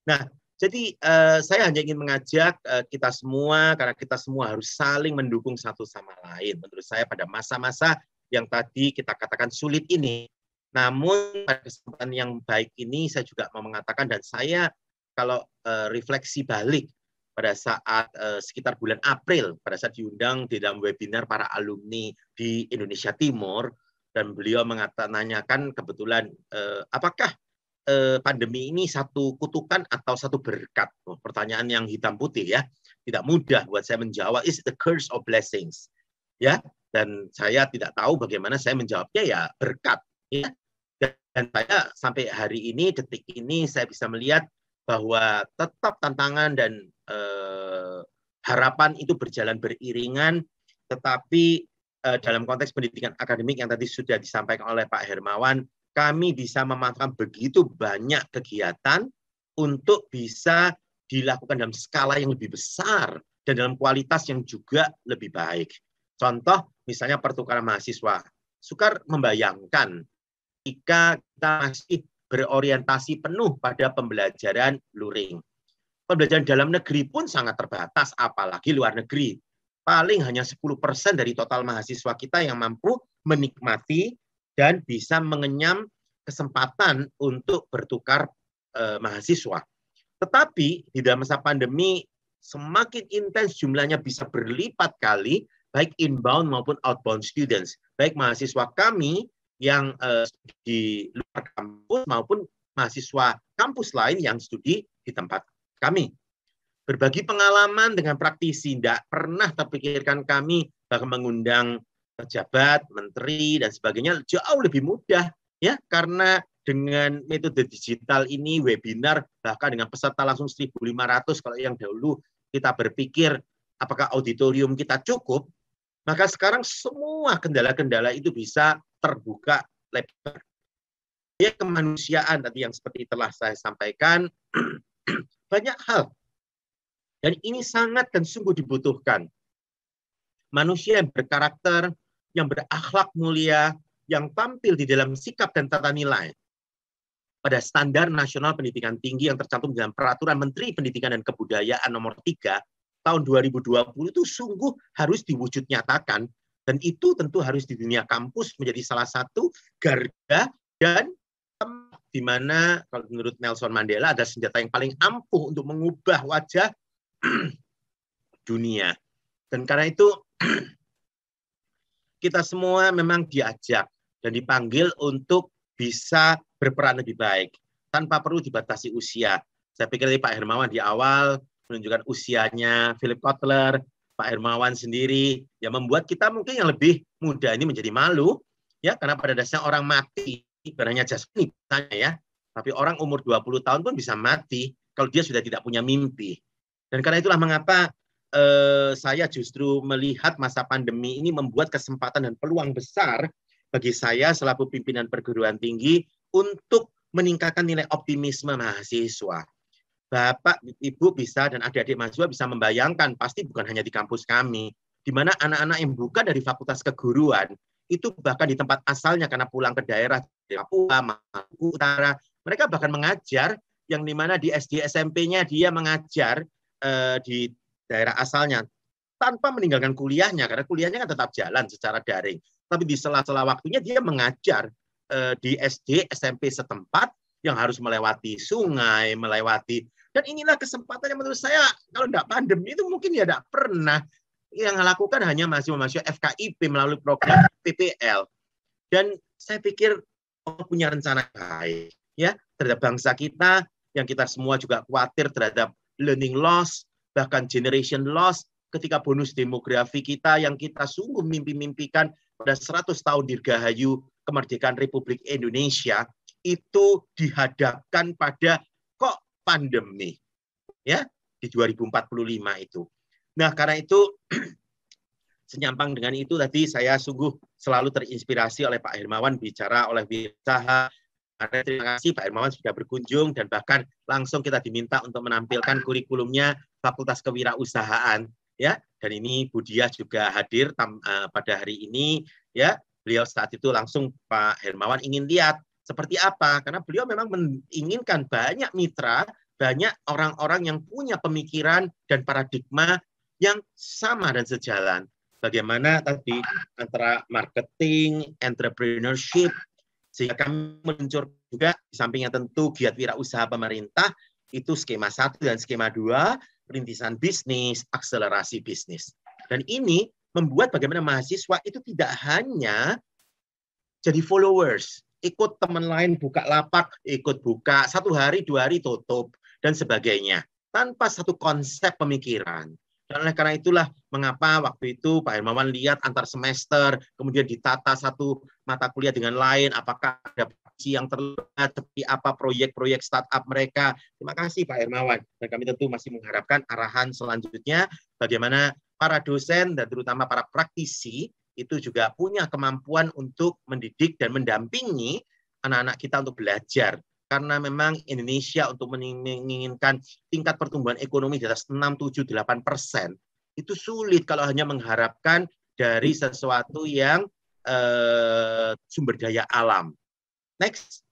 Nah, jadi saya hanya ingin mengajak kita semua, karena kita semua harus saling mendukung satu sama lain. Menurut saya pada masa-masa yang tadi kita katakan sulit ini. Namun pada kesempatan yang baik ini saya juga mau mengatakan, dan saya kalau refleksi balik pada saat sekitar bulan April, pada saat diundang di dalam webinar para alumni di Indonesia Timur, dan beliau menanyakan kebetulan apakah pandemi ini satu kutukan atau satu berkat? Pertanyaan yang hitam putih ya, tidak mudah buat saya menjawab. Is the curse of blessings? Ya, dan saya tidak tahu bagaimana saya menjawabnya, ya berkat. Ya. Dan saya sampai hari ini, detik ini, saya bisa melihat bahwa tetap tantangan dan harapan itu berjalan beriringan, tetapi dalam konteks pendidikan akademik yang tadi sudah disampaikan oleh Pak Hermawan, kami bisa memanfaatkan begitu banyak kegiatan untuk bisa dilakukan dalam skala yang lebih besar dan dalam kualitas yang juga lebih baik. Contoh, misalnya pertukaran mahasiswa. Sukar membayangkan jika kita masih berorientasi penuh pada pembelajaran luring. Pembelajaran dalam negeri pun sangat terbatas, apalagi luar negeri. Paling hanya 10% dari total mahasiswa kita yang mampu menikmati dan bisa mengenyam kesempatan untuk bertukar mahasiswa. Tetapi di dalam masa pandemi semakin intens jumlahnya bisa berlipat kali, baik inbound maupun outbound students, baik mahasiswa kami yang di luar kampus maupun mahasiswa kampus lain yang studi di tempat kami. Berbagi pengalaman dengan praktisi, tidak pernah terpikirkan kami bahkan mengundang pejabat, menteri, dan sebagainya jauh lebih mudah, ya, karena dengan metode digital ini, webinar, bahkan dengan peserta langsung 1.500, kalau yang dahulu kita berpikir apakah auditorium kita cukup, maka sekarang semua kendala-kendala itu bisa terbuka lebar. Ya, kemanusiaan tadi yang seperti telah saya sampaikan, banyak hal. Dan ini sangat dan sungguh dibutuhkan. Manusia yang berkarakter, yang berakhlak mulia, yang tampil di dalam sikap dan tata nilai pada standar nasional pendidikan tinggi yang tercantum dalam Peraturan Menteri Pendidikan dan Kebudayaan Nomor 3 tahun 2020 itu sungguh harus diwujud nyatakan, dan itu tentu harus di dunia kampus menjadi salah satu garda dan di mana kalau menurut Nelson Mandela ada senjata yang paling ampuh untuk mengubah wajah dunia. Dan karena itu kita semua memang diajak dan dipanggil untuk bisa berperan lebih baik tanpa perlu dibatasi usia. Saya pikir Pak Hermawan di awal menunjukkan usianya, Philip Kotler, Pak Hermawan sendiri, yang membuat kita mungkin yang lebih muda ini menjadi malu, ya, karena pada dasarnya orang mati bukan hanya jasmani ya, tapi orang umur 20 tahun pun bisa mati kalau dia sudah tidak punya mimpi. Dan karena itulah mengapa saya justru melihat masa pandemi ini membuat kesempatan dan peluang besar bagi saya selaku pimpinan perguruan tinggi untuk meningkatkan nilai optimisme mahasiswa. Bapak, Ibu bisa dan adik-adik mahasiswa bisa membayangkan, pasti bukan hanya di kampus kami, di mana anak-anak yang bukan dari fakultas keguruan, itu bahkan di tempat asalnya karena pulang ke daerah di Papua, Maluku Utara, mereka bahkan mengajar yang di mana di SD SMP-nya dia mengajar di daerah asalnya tanpa meninggalkan kuliahnya, karena kuliahnya kan tetap jalan secara daring. Tapi di sela-sela waktunya dia mengajar di SD SMP setempat yang harus melewati sungai, melewati, dan inilah kesempatan yang menurut saya kalau tidak pandemi itu mungkin ya tidak pernah. Yang lakukan hanya mahasiswa-mahasiswa FKIP melalui program PPL. Dan saya pikir punya rencana baik ya terhadap bangsa kita, yang kita semua juga khawatir terhadap learning loss, bahkan generation loss, ketika bonus demografi kita yang kita sungguh mimpi-mimpikan pada 100 tahun dirgahayu kemerdekaan Republik Indonesia itu dihadapkan pada kok pandemi ya di 2045 itu. Nah, karena itu senyampang dengan itu tadi saya sungguh selalu terinspirasi oleh Pak Hermawan bicara oleh wirausaha. Terima kasih Pak Hermawan sudah berkunjung dan bahkan langsung kita diminta untuk menampilkan kurikulumnya Fakultas Kewirausahaan ya. Dan ini Bu Diah juga hadir pada hari ini ya. Beliau saat itu langsung Pak Hermawan ingin lihat seperti apa, karena beliau memang menginginkan banyak mitra, banyak orang-orang yang punya pemikiran dan paradigma yang sama dan sejalan. Bagaimana tadi antara marketing, entrepreneurship, sehingga kami meluncurkan juga di sampingnya tentu giat wirausaha pemerintah, itu skema 1 dan skema 2, perintisan bisnis, akselerasi bisnis. Dan ini membuat bagaimana mahasiswa itu tidak hanya jadi followers, ikut teman lain buka lapak, ikut buka 1 hari, 2 hari tutup, dan sebagainya. Tanpa satu konsep pemikiran. Dan oleh karena itulah mengapa waktu itu Pak Hermawan lihat antar semester, kemudian ditata satu mata kuliah dengan lain, apakah ada yang terlihat, seperti apa proyek-proyek startup mereka. Terima kasih Pak Hermawan. Dan kami tentu masih mengharapkan arahan selanjutnya, bagaimana para dosen dan terutama para praktisi itu juga punya kemampuan untuk mendidik dan mendampingi anak-anak kita untuk belajar. Karena memang Indonesia untuk menginginkan tingkat pertumbuhan ekonomi di atas 6, 7, 8%, itu sulit kalau hanya mengharapkan dari sesuatu yang sumber daya alam. Next.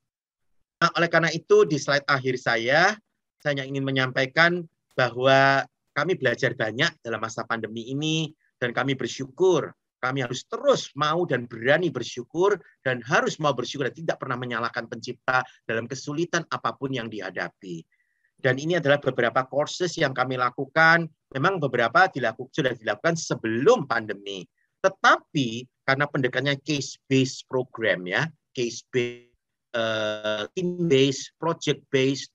Nah, oleh karena itu di slide akhir saya hanya ingin menyampaikan bahwa kami belajar banyak dalam masa pandemi ini dan kami bersyukur. Kami harus terus mau dan berani bersyukur dan harus mau bersyukur dan tidak pernah menyalahkan pencipta dalam kesulitan apapun yang dihadapi. Dan ini adalah beberapa courses yang kami lakukan. Memang beberapa sudah dilakukan sebelum pandemi. Tetapi karena pendekatannya case-based program ya, case-based, team-based, project-based,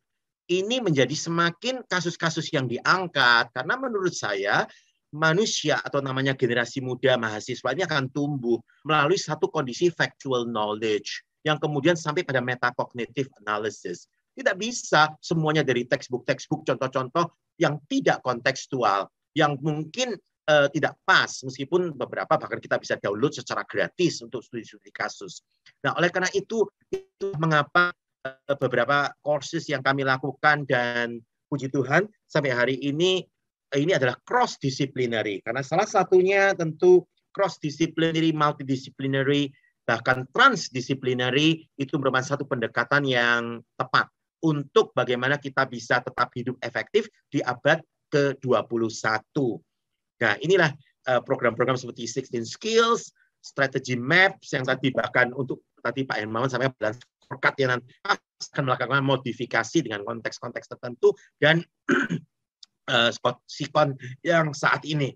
ini menjadi semakin kasus-kasus yang diangkat. Karena menurut saya, manusia atau namanya generasi muda mahasiswa ini akan tumbuh melalui satu kondisi factual knowledge yang kemudian sampai pada metacognitive analysis. Tidak bisa semuanya dari textbook, contoh-contoh yang tidak kontekstual, yang mungkin tidak pas, meskipun beberapa bahkan kita bisa download secara gratis untuk studi-studi kasus. Nah, oleh karena itu mengapa beberapa courses yang kami lakukan dan puji Tuhan sampai hari ini adalah cross-disciplinary. Karena salah satunya tentu cross-disciplinary, multidisciplinary, bahkan transdisciplinary itu merupakan satu pendekatan yang tepat untuk bagaimana kita bisa tetap hidup efektif di abad ke-21. Nah, inilah program-program seperti 16 Skills, Strategy Maps, yang tadi bahkan untuk tadi Pak Hermawan sampai bulan shortcut yang nanti akan melakukan modifikasi dengan konteks-konteks tertentu dan sikon yang saat ini.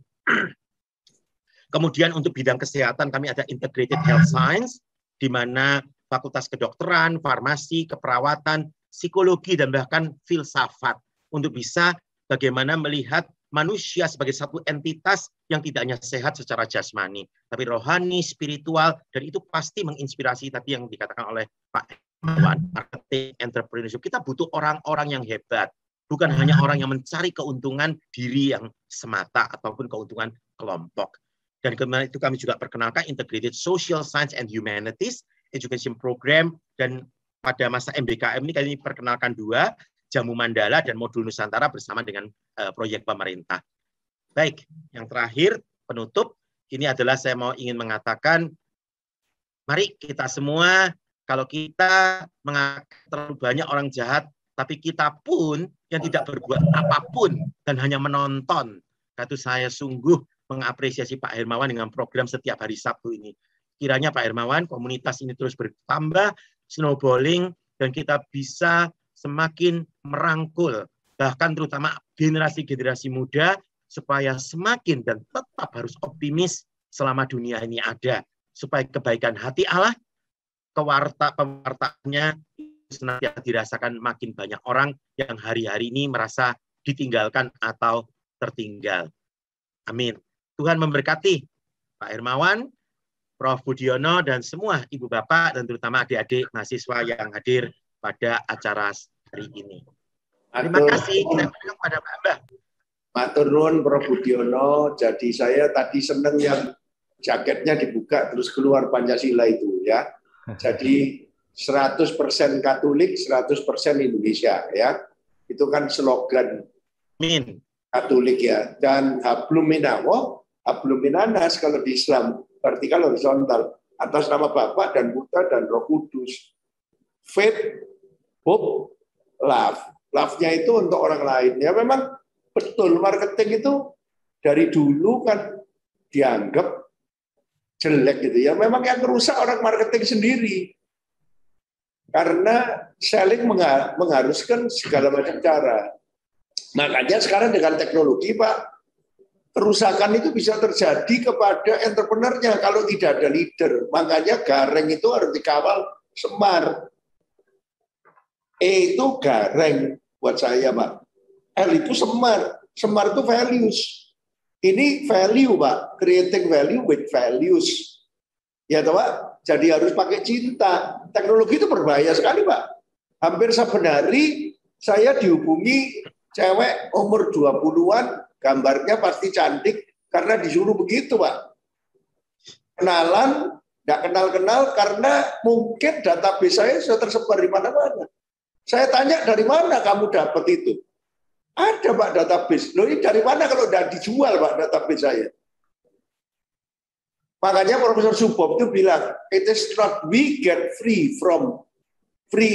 Kemudian untuk bidang kesehatan kami ada Integrated Health Science, di mana fakultas kedokteran, farmasi, keperawatan, psikologi, dan bahkan filsafat untuk bisa bagaimana melihat manusia sebagai satu entitas yang tidak hanya sehat secara jasmani, tapi rohani, spiritual, dan itu pasti menginspirasi tadi yang dikatakan oleh Pak Hermawan, marketing, entrepreneurship. Kita butuh orang-orang yang hebat, bukan hanya orang yang mencari keuntungan diri yang semata ataupun keuntungan kelompok. Dan kemudian itu kami juga perkenalkan Integrated Social Science and Humanities Education Program, dan pada masa MBKM ini kami perkenalkan 2, Jamu Mandala dan Modul Nusantara bersama dengan proyek pemerintah. Baik, yang terakhir penutup, ini adalah saya ingin mengatakan, mari kita semua, kalau kita mengatakan terlalu banyak orang jahat, tapi kita pun yang tidak berbuat apapun dan hanya menonton. Itu saya sungguh mengapresiasi Pak Hermawan dengan program setiap hari Sabtu ini. Kiranya Pak Hermawan, komunitas ini terus bertambah, snowballing, dan kita bisa semakin merangkul, bahkan terutama generasi-generasi muda, supaya semakin dan tetap harus optimis selama dunia ini ada. Supaya kebaikan hati Allah, pewartaannya senantiasa dirasakan makin banyak orang yang hari-hari ini merasa ditinggalkan atau tertinggal. Amin. Tuhan memberkati Pak Hermawan, Prof. Budiono, dan semua ibu bapak, dan terutama adik-adik mahasiswa yang hadir pada acara hari ini. Terima kasih. Kita berikan pada Pak Mbah. Matur nuwun Prof. Budiono. Jadi saya tadi seneng yang jaketnya dibuka terus keluar Pancasila itu ya. Jadi 100% Katolik, 100% Indonesia ya. Itu kan slogan Amin. Katolik ya. Dan hablum minawo, hablum minanas kalau di Islam vertikal horizontal atas nama Bapa dan Putra dan Roh Kudus. Faith, hope, love. Love-nya itu untuk orang lain. Ya memang betul, marketing itu dari dulu kan dianggap jelek gitu ya. Memang yang merusak orang marketing sendiri. Karena selling mengharuskan segala macam cara. Makanya sekarang dengan teknologi, Pak, kerusakan itu bisa terjadi kepada entrepreneurnya kalau tidak ada leader. Makanya Gareng itu harus dikawal Semar. E itu Gareng buat saya, Pak. L itu Semar. Semar itu values. Ini value, Pak. Creating value with values. Ya, toh, Pak? Jadi harus pakai cinta. Teknologi itu berbahaya sekali, Pak. Hampir saben hari saya dihubungi cewek umur 20-an, gambarnya pasti cantik, karena disuruh begitu, Pak. Kenalan, nggak kenal-kenal, karena mungkin database saya sudah tersebar di mana-mana. Saya tanya, dari mana kamu dapat itu? Ada, Pak, database. Loh, ini dari mana kalau udah dijual, Pak, database saya? Makanya Profesor Subob itu bilang, it is not we get free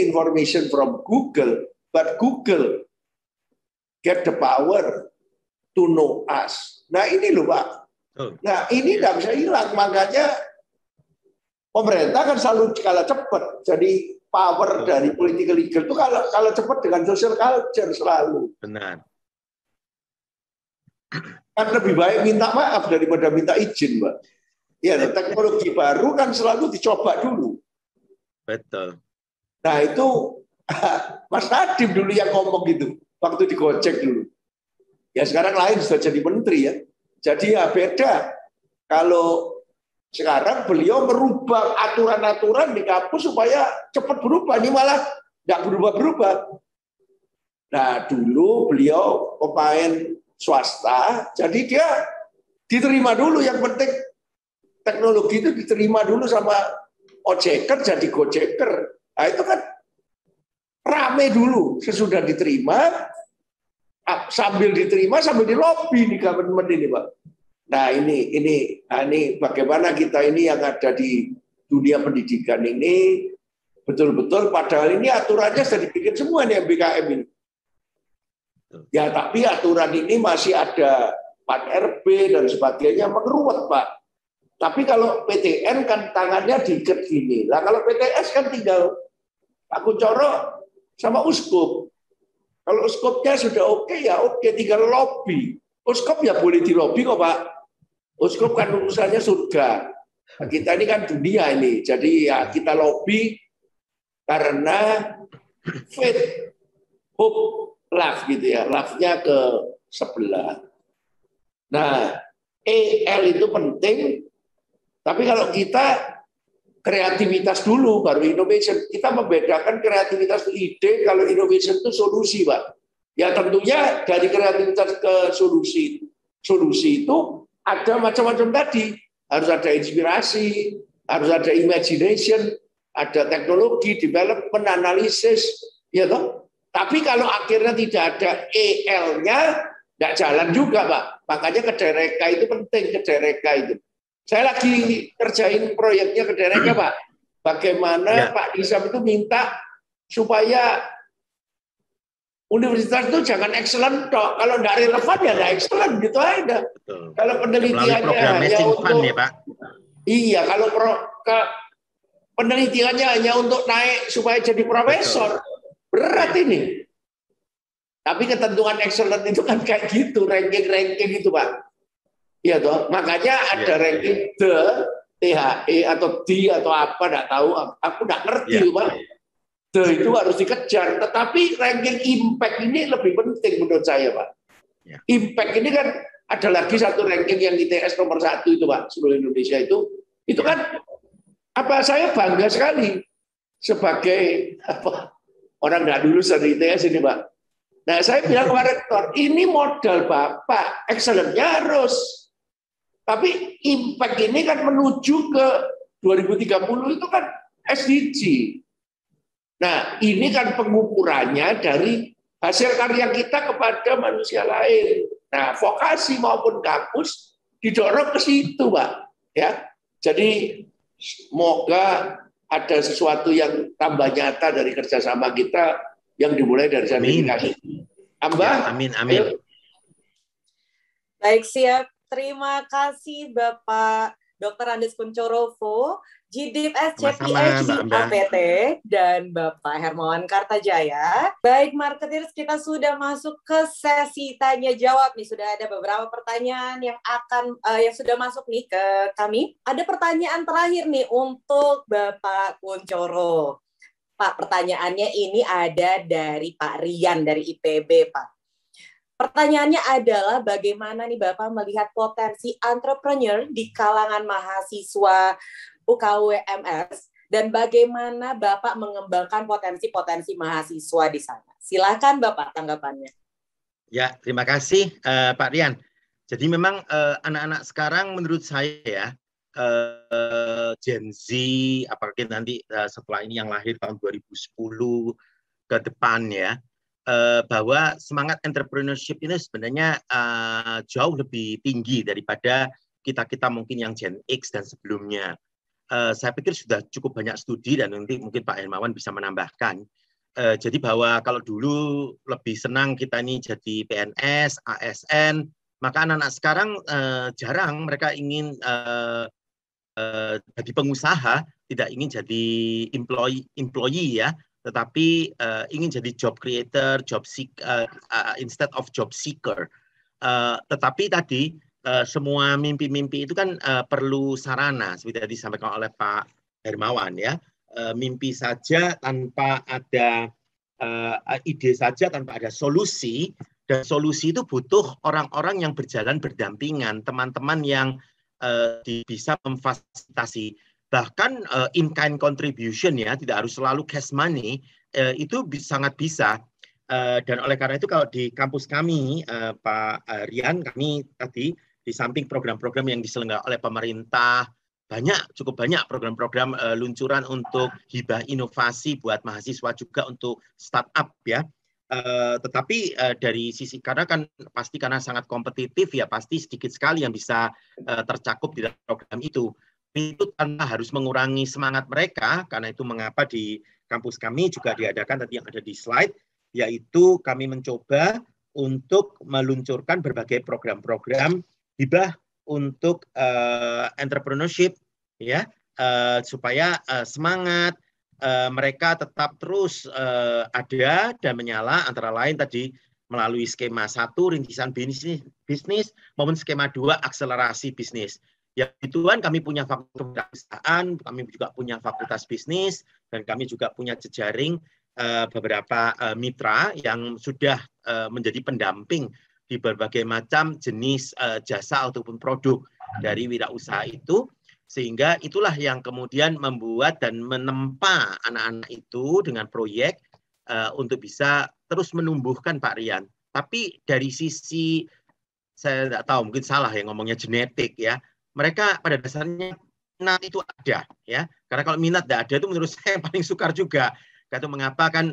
information from Google, but Google get the power to know us. Nah ini loh, Pak. Nah ini nggak bisa hilang. Makanya pemerintah kan selalu kalah cepat. Jadi power dari political legal itu kalau cepat dengan social culture selalu. Benar. Kan lebih baik minta maaf daripada minta izin, Pak. Ya, teknologi baru kan selalu dicoba dulu. Betul. Nah itu Mas Nadiem dulu yang ngomong gitu, waktu di Gojek dulu. Ya sekarang lain, sudah jadi menteri ya. Jadi ya beda. Kalau sekarang beliau merubah aturan-aturan di kampus supaya cepat berubah. Ini malah nggak berubah-berubah. Nah dulu beliau pemain swasta, jadi dia diterima dulu, yang penting teknologi itu diterima dulu sama ojeker jadi gojeker. Nah itu kan rame dulu, sesudah diterima, sambil diterima sambil dilobi di government ini, Pak. Nah ini bagaimana kita ini yang ada di dunia pendidikan ini betul-betul, padahal ini aturannya sudah dibikin semua nih MBKM ini. Ya tapi aturan ini masih ada 4 RB dan sebagainya, mengeruwet, Pak. Tapi kalau PTN kan tangannya diikat gini. Lah kalau PTS kan tinggal Pak Kuncoro sama Uskup. Kalau Uskupnya sudah oke, ya oke, tinggal lobby. Uskup ya boleh di lobby kok, Pak. Uskup kan urusannya surga. Kita ini kan dunia ini. Jadi ya kita lobby karena faith, hope, love gitu ya. Love-nya ke sebelah. Nah, EL itu penting. Tapi kalau kita kreativitas dulu, baru innovation. Kita membedakan kreativitas itu ide, kalau innovation itu solusi, Pak. Ya tentunya dari kreativitas ke solusi. Solusi itu ada macam-macam tadi. Harus ada inspirasi, harus ada imagination, ada teknologi, development, analisis. Ya toh? Tapi kalau akhirnya tidak ada EL-nya, nggak jalan juga, Pak. Makanya Kedai Reka itu penting, Kedai Reka itu. Saya lagi kerjain proyeknya Kedai Reka, Pak. Bagaimana Pak Disam itu minta supaya universitas itu jangan excellent toh. Kalau nggak relevan ya nggak excellent gitu aja. Betul. Kalau penelitiannya hanya untuk ya, Pak. Iya, kalau penelitiannya hanya untuk naik supaya jadi profesor, berat ini. Tapi ketentuan excellent itu kan kayak gitu, ranking-ranking itu, Pak. Iya toh, makanya ada ranking D, THE atau D atau apa, nggak tahu, aku nggak ngerti, Pak. D itu harus dikejar, tetapi ranking impact ini lebih penting menurut saya, Pak. Impact ini kan ada lagi satu ranking yang ITS nomor 1 itu, Pak, seluruh Indonesia itu kan apa, saya bangga sekali sebagai orang nggak lulus dari ITS ini, Pak. Nah, saya bilang kepada rektor, ini modal Bapak, excellent-nya harus. Tapi impact ini kan menuju ke 2030 itu kan SDG. Nah, ini kan pengukurannya dari hasil karya kita kepada manusia lain. Nah, vokasi maupun kampus didorong ke situ, Pak. Ya, jadi semoga ada sesuatu yang tambah nyata dari kerjasama kita yang dimulai dari sertifikasi. Amin, amin. Baik, siap. Terima kasih Bapak Dr. Andes Kuncorovo, GDIP SC PhD APT, dan Bapak Hermawan Kartajaya. Baik, marketers, kita sudah masuk ke sesi tanya jawab nih. Sudah ada beberapa pertanyaan yang sudah masuk nih ke kami. Ada pertanyaan terakhir nih untuk Bapak Kuncoro. Pak, pertanyaannya ini ada dari Pak Rian dari IPB, Pak. Pertanyaannya adalah bagaimana nih Bapak melihat potensi entrepreneur di kalangan mahasiswa UKWMS dan bagaimana Bapak mengembangkan potensi-potensi mahasiswa di sana. Silakan Bapak tanggapannya. Ya, terima kasih Pak Rian. Jadi memang anak-anak sekarang menurut saya ya, Gen Z, apalagi nanti setelah ini yang lahir tahun 2010 ke depan ya, bahwa semangat entrepreneurship ini sebenarnya jauh lebih tinggi daripada kita mungkin yang Gen X dan sebelumnya. Saya pikir sudah cukup banyak studi dan nanti mungkin Pak Hermawan bisa menambahkan. Jadi bahwa kalau dulu lebih senang kita ini jadi PNS, ASN, maka anak-anak sekarang jarang mereka ingin jadi pengusaha, tidak ingin jadi employee ya, tetapi ingin jadi job creator, job seeker, instead of job seeker. Tetapi tadi semua mimpi-mimpi itu kan perlu sarana, seperti tadi disampaikan oleh Pak Hermawan ya. Mimpi saja tanpa ada ide saja, tanpa ada solusi, dan solusi itu butuh orang-orang yang berjalan berdampingan, teman-teman yang bisa memfasilitasi. Bahkan in-kind contribution ya, tidak harus selalu cash money, itu sangat bisa. Dan oleh karena itu kalau di kampus kami, Pak Rian, kami tadi di samping program-program yang diselenggarakan oleh pemerintah, cukup banyak program-program luncuran untuk hibah inovasi buat mahasiswa juga untuk startup ya. Tetapi dari sisi, karena kan pasti karena sangat kompetitif ya, pasti sedikit sekali yang bisa tercakup di dalam program itu tanpa harus mengurangi semangat mereka. Karena itu mengapa di kampus kami juga diadakan tadi yang ada di slide, yaitu kami mencoba untuk meluncurkan berbagai program-program hibah untuk entrepreneurship ya, supaya semangat mereka tetap terus ada dan menyala, antara lain tadi melalui skema 1 rintisan bisnis maupun skema 2 akselerasi bisnis. Ya ituan kami punya fakultas perusahaan, kami juga punya fakultas bisnis, dan kami juga punya jejaring beberapa mitra yang sudah menjadi pendamping di berbagai macam jenis jasa ataupun produk dari wirausaha itu, sehingga itulah yang kemudian membuat dan menempa anak-anak itu dengan proyek untuk bisa terus menumbuhkan Pak Rian. Tapi dari sisi, saya tidak tahu, mungkin salah ya ngomongnya genetik ya, mereka pada dasarnya minat itu ada ya, karena kalau minat tidak ada itu menurut saya yang paling sukar juga. Karena itu mengapa kan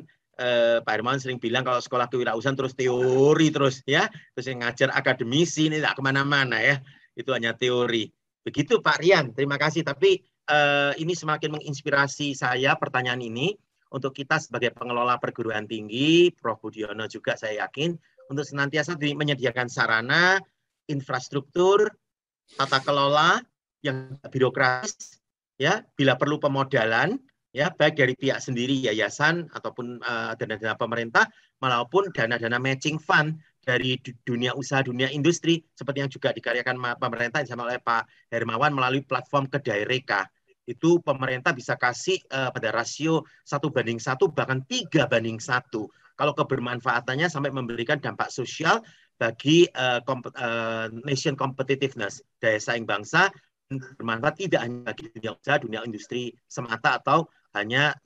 Pak Hermawan sering bilang kalau sekolah kewirausahaan terus teori terus ya, terus yang ngajar akademisi ini tidak kemana-mana ya, itu hanya teori. Begitu Pak Rian, terima kasih. Tapi ini semakin menginspirasi saya pertanyaan ini untuk kita sebagai pengelola perguruan tinggi, Prof. Budiono juga saya yakin untuk senantiasa menyediakan sarana, infrastruktur, tata kelola yang birokratis, ya, bila perlu pemodalan. Ya, baik dari pihak sendiri yayasan ataupun dana-dana pemerintah maupun dana-dana matching fund dari dunia usaha, dunia industri seperti yang juga dikaryakan pemerintah sama oleh Pak Hermawan melalui platform Kedai Reka. Itu pemerintah bisa kasih pada rasio 1:1 bahkan 3:1 kalau kebermanfaatannya sampai memberikan dampak sosial bagi nation competitiveness, daya saing bangsa, bermanfaat tidak hanya bagi dunia usaha, dunia industri semata atau hanya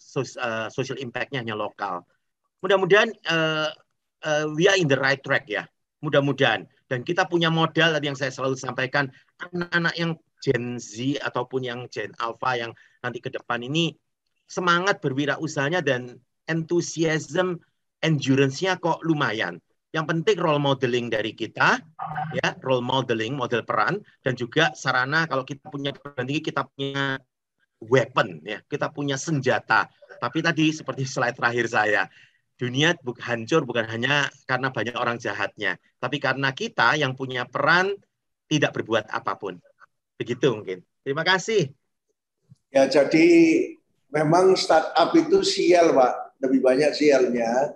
social impact-nya hanya lokal. Mudah-mudahan we are in the right track ya. Mudah-mudahan. Dan kita punya modal tadi yang saya selalu sampaikan, anak-anak yang Gen Z ataupun yang Gen Alpha yang nanti ke depan ini semangat berwirausahanya dan enthusiasm, endurance-nya kok lumayan. Yang penting role modeling dari kita, ya, role modeling, model peran, dan juga sarana kalau kita punya perguruan tinggi, kita punya weapon, ya, kita punya senjata. Tapi tadi seperti slide terakhir saya, dunia hancur bukan hanya karena banyak orang jahatnya, tapi karena kita yang punya peran tidak berbuat apapun. Begitu mungkin. Terima kasih. Ya, jadi memang startup itu sial, Pak. Lebih banyak sialnya.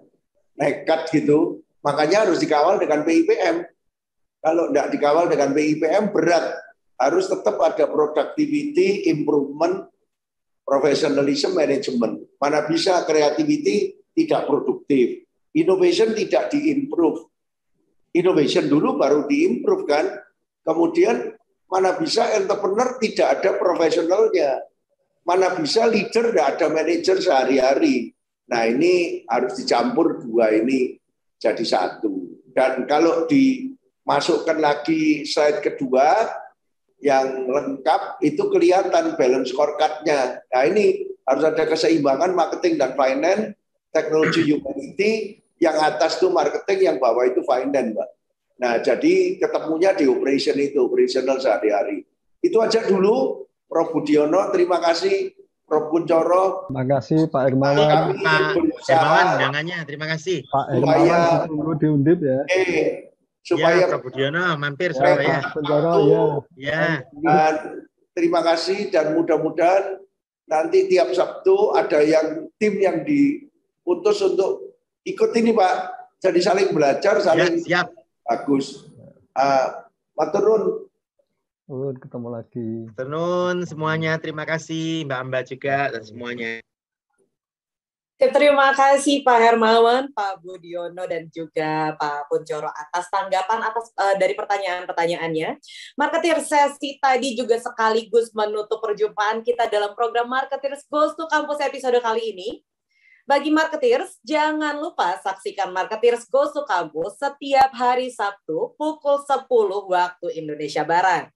Nekat gitu. Makanya harus dikawal dengan PIPM. Kalau tidak dikawal dengan PIPM berat. Harus tetap ada productivity, improvement, professionalism, management. Mana bisa creativity tidak produktif. Innovation tidak diimprove. Innovation dulu baru diimprove kan. Kemudian mana bisa entrepreneur tidak ada profesionalnya. Mana bisa leader tidak ada manajer sehari-hari. Nah ini harus dicampur dua ini jadi satu. Dan kalau dimasukkan lagi slide kedua, yang lengkap itu kelihatan balance scorecard-nya. Nah ini harus ada keseimbangan marketing dan finance, teknologi humanity, yang atas itu marketing, yang bawah itu finance, Mbak. Nah jadi ketemunya di operation itu, operational sehari-hari. Itu aja dulu, Prof. Budiono, terima kasih. Prof. Kuncoro. Terima kasih Pak Hermawan. Pak Hermawan undangannya, terima kasih. Pak Hermawan ditunggu diundip ya. Supaya ya, Prof. Budiono mampir ya, Surabaya. Pak Kuncoro ya. Dan terima kasih dan mudah-mudahan nanti tiap Sabtu ada yang tim yang diutus untuk ikut ini Pak. Jadi saling belajar, saling siap. Bagus. Matur nuwun. Ketemu lagi. Tenun semuanya, terima kasih Mbak juga dan semuanya. Terima kasih Pak Hermawan, Pak Budiono, dan juga Pak Kuncoro atas tanggapan dari pertanyaan-pertanyaannya. Marketeer sesi tadi juga sekaligus menutup perjumpaan kita dalam program Marketeers Goes to Campus episode kali ini. Bagi Marketeers, jangan lupa saksikan Marketeers Goes to Campus setiap hari Sabtu pukul 10 waktu Indonesia Barat.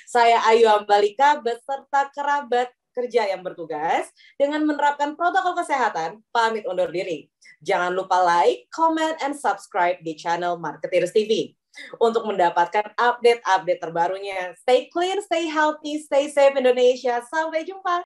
Saya Ayu Ambalika beserta kerabat kerja yang bertugas dengan menerapkan protokol kesehatan, pamit undur diri. Jangan lupa like, comment, and subscribe di channel Marketeers TV untuk mendapatkan update-update terbarunya. Stay clean, stay healthy, stay safe Indonesia. Sampai jumpa.